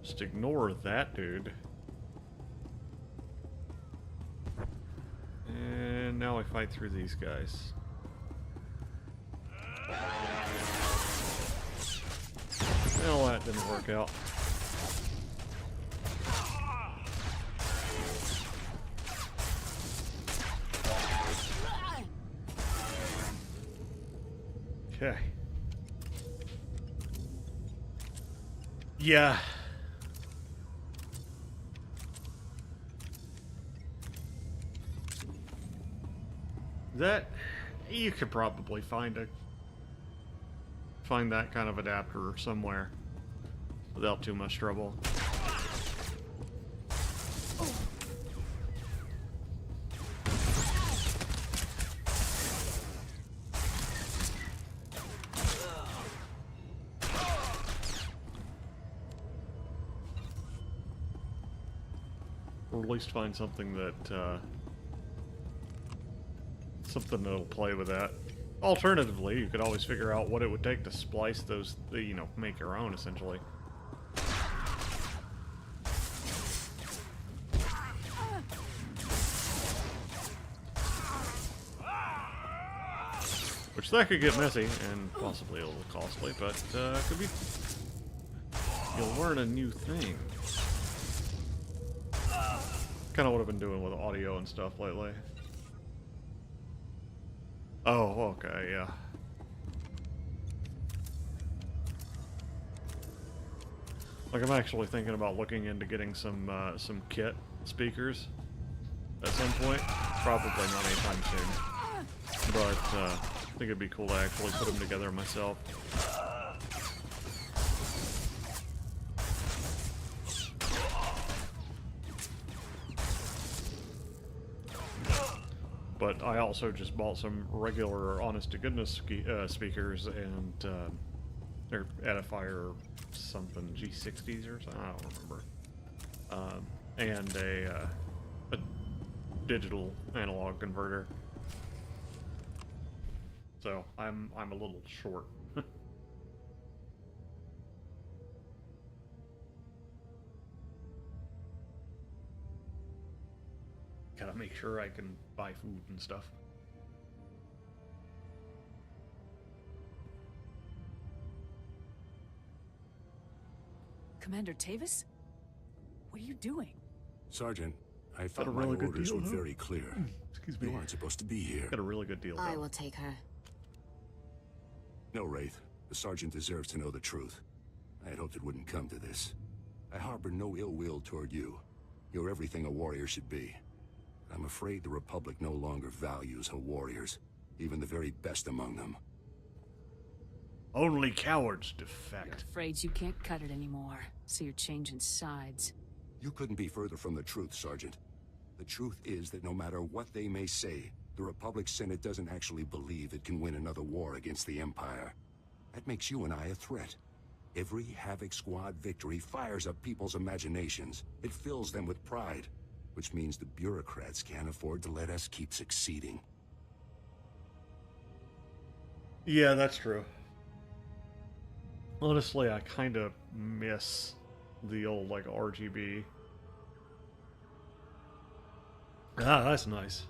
Just ignore that dude. And now I fight through these guys. Well, that didn't work out. Okay. Yeah. That you could probably find that kind of adapter somewhere without too much trouble. Or at least find something that something that'll play with that. Alternatively, you could always figure out what it would take to splice those, you know, make your own, essentially. Which that could get messy and possibly a little costly, but could be. You'll learn a new thing. Kind of what I've been doing with audio and stuff lately. Oh, okay, yeah. Like, I'm actually thinking about looking into getting some kit speakers at some point. Probably not anytime soon. But I think it'd be cool to actually put them together myself. But I also just bought some regular honest-to-goodness speakers and they're Edifier something G60s or something, I don't remember. And a digital analog converter. So I'm a little short. Gotta make sure I can buy food and stuff. Commander Tavis? What are you doing? Sergeant, I Got thought a my really good orders deal, were huh? very clear. Excuse me. You aren't supposed to be here. Got a really good deal, I though. will take her. No, Wraith. The sergeant deserves to know the truth. I had hoped it wouldn't come to this. I harbor no ill will toward you. You're everything a warrior should be. I'm afraid the Republic no longer values her warriors, even the very best among them. Only cowards defect. Afraid you can't cut it anymore, so you're changing sides. You couldn't be further from the truth, Sergeant. The truth is that no matter what they may say, the Republic Senate doesn't actually believe it can win another war against the Empire. That makes you and I a threat. Every Havoc Squad victory fires up people's imaginations. It fills them with pride, which means the bureaucrats can't afford to let us keep succeeding. Yeah, that's true. Honestly, I kind of miss the old, like, RGB. Ah, that's nice.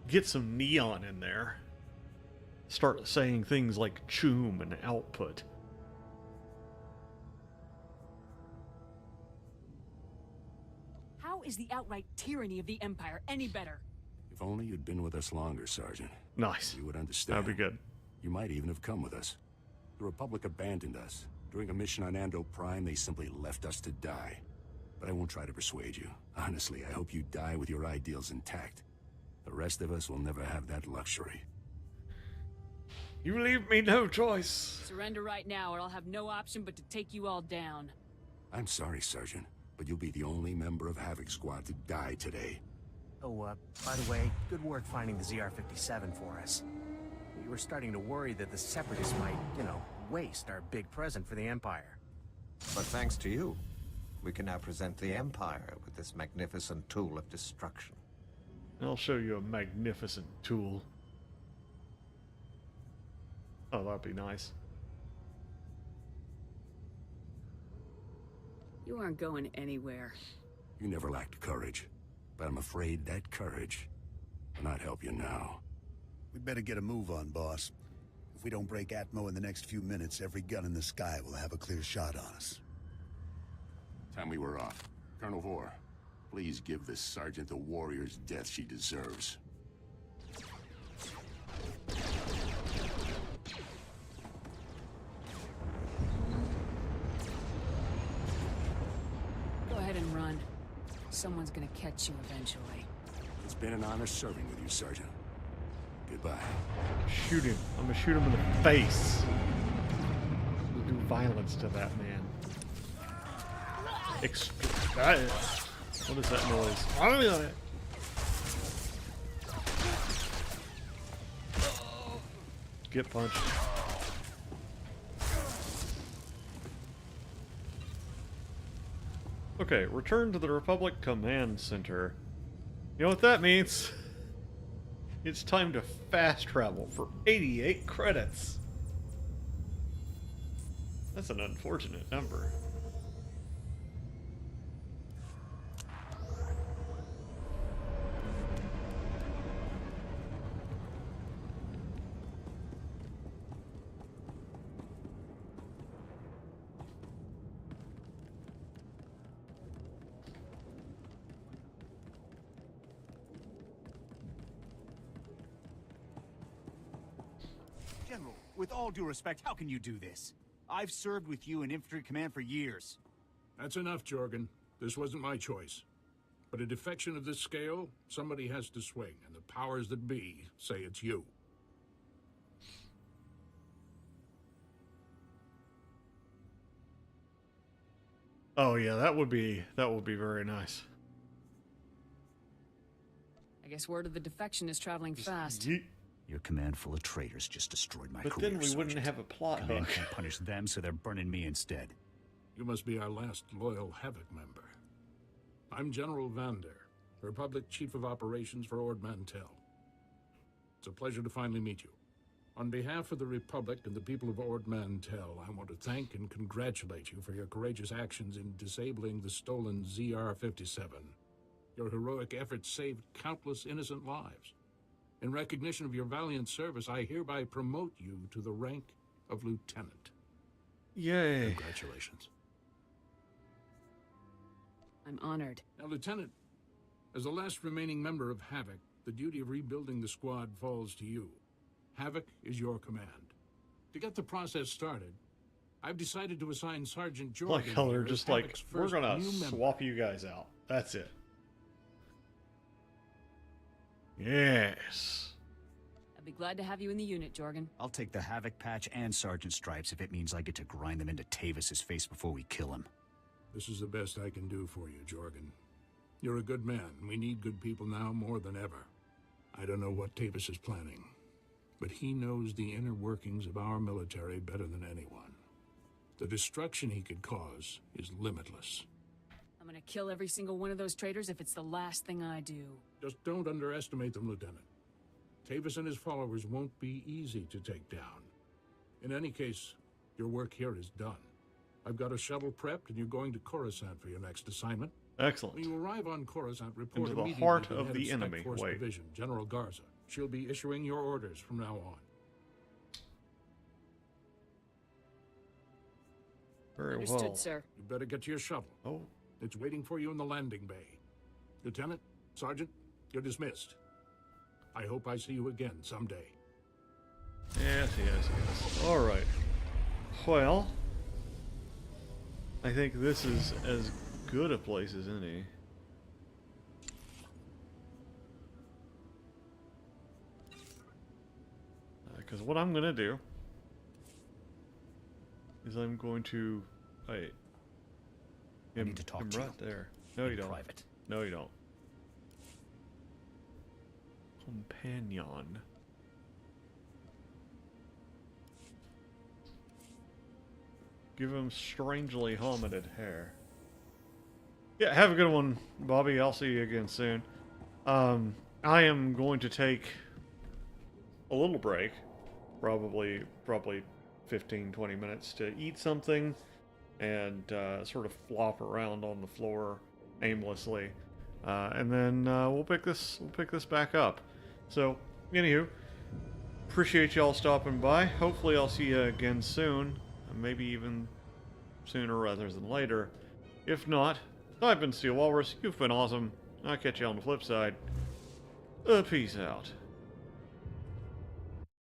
Get some neon in there. Start saying things like choom and output. How is the outright tyranny of the Empire any better? If only you'd been with us longer, Sergeant. Nice. You would understand. That'd be good. You might even have come with us. The Republic abandoned us. During a mission on Ando Prime, they simply left us to die. But I won't try to persuade you. Honestly, I hope you die with your ideals intact. The rest of us will never have that luxury. You leave me no choice. Surrender right now, or I'll have no option but to take you all down. I'm sorry, Sergeant, but you'll be the only member of Havoc Squad to die today. Oh, by the way, good work finding the ZR-57 for us. We were starting to worry that the Separatists might, you know, waste our big present for the Empire. But thanks to you, we can now present the Empire with this magnificent tool of destruction. I'll show you a magnificent tool. Oh, that'd be nice. You aren't going anywhere. You never lacked courage, but I'm afraid that courage will not help you now. We'd better get a move on, boss. If we don't break Atmo in the next few minutes, every gun in the sky will have a clear shot on us. Time we were off. Colonel Vor, please give this sergeant the warrior's death she deserves. Go ahead and run. Someone's gonna catch you eventually. It's been an honor serving with you, Sergeant. Goodbye. Shoot him. I'm gonna shoot him in the face. We'll do violence to that man. What is that noise? Get punched. Okay, return to the Republic Command Center. You know what that means? It's time to fast travel for 88 credits. That's an unfortunate number. General, with all due respect, how can you do this? I've served with you in infantry command for years. That's enough, Jorgen. This wasn't my choice. But a defection of this scale, somebody has to swing, and the powers that be say it's you. Oh yeah, that would be very nice. I guess word of the defection is traveling fast. Your command full of traitors just destroyed my But career, then we wouldn't Sergeant. have a plot Command hook. can't punish them, so they're burning me instead. You must be our last loyal Havoc member. I'm General Vander, Republic Chief of Operations for Ord Mantell. It's a pleasure to finally meet you. On behalf of the Republic and the people of Ord Mantell, I want to thank and congratulate you for your courageous actions in disabling the stolen ZR-57. Your heroic efforts saved countless innocent lives. In recognition of your valiant service, I hereby promote you to the rank of Lieutenant. Yay. Congratulations. I'm honored. Now, Lieutenant, as the last remaining member of Havoc, the duty of rebuilding the squad falls to you. Havoc is your command. To get the process started, I've decided to assign Sergeant Jordan Like how they're here as just like, Havoc's we're first gonna new member. swap you guys out. That's it. Yes. I'd be glad to have you in the unit, Jorgen. I'll take the Havoc patch and Sergeant Stripes if it means I get to grind them into Tavis's face before we kill him. This is the best I can do for you, Jorgen. You're a good man. We need good people now more than ever. I don't know what Tavis is planning, but he knows the inner workings of our military better than anyone. The destruction he could cause is limitless. I'm gonna kill every single one of those traitors if it's the last thing I do. Just don't underestimate them, Lieutenant. Tavis and his followers won't be easy to take down. In any case, your work here is done. I've got a shuttle prepped, and you're going to Coruscant for your next assignment. Excellent. When you arrive on Coruscant, report Into the immediately heart to of head the Spec enemy. Force Wait. Division, General Garza. She'll be issuing your orders from now on. Very Understood, well. sir. You better get to your shuttle. Oh. It's waiting for you in the landing bay. Lieutenant, Sergeant, you're dismissed. I hope I see you again someday. Yes, yes, yes. Alright. Well, I think this is as good a place as any. Because what I'm going to do is I'm going to... Wait. I need to talk to right you. there. No, you don't. Private. No, you don't. Companion. Give him strangely hominid hair. Yeah, have a good one, Bobby. I'll see you again soon. I am going to take a little break, probably 15-20 minutes to eat something and sort of flop around on the floor aimlessly, and then we'll pick this back up. So, anywho, appreciate y'all stopping by. Hopefully, I'll see you again soon, maybe even sooner rather than later. If not, I've been Steel Walrus. You've been awesome. I'll catch you on the flip side. Peace out.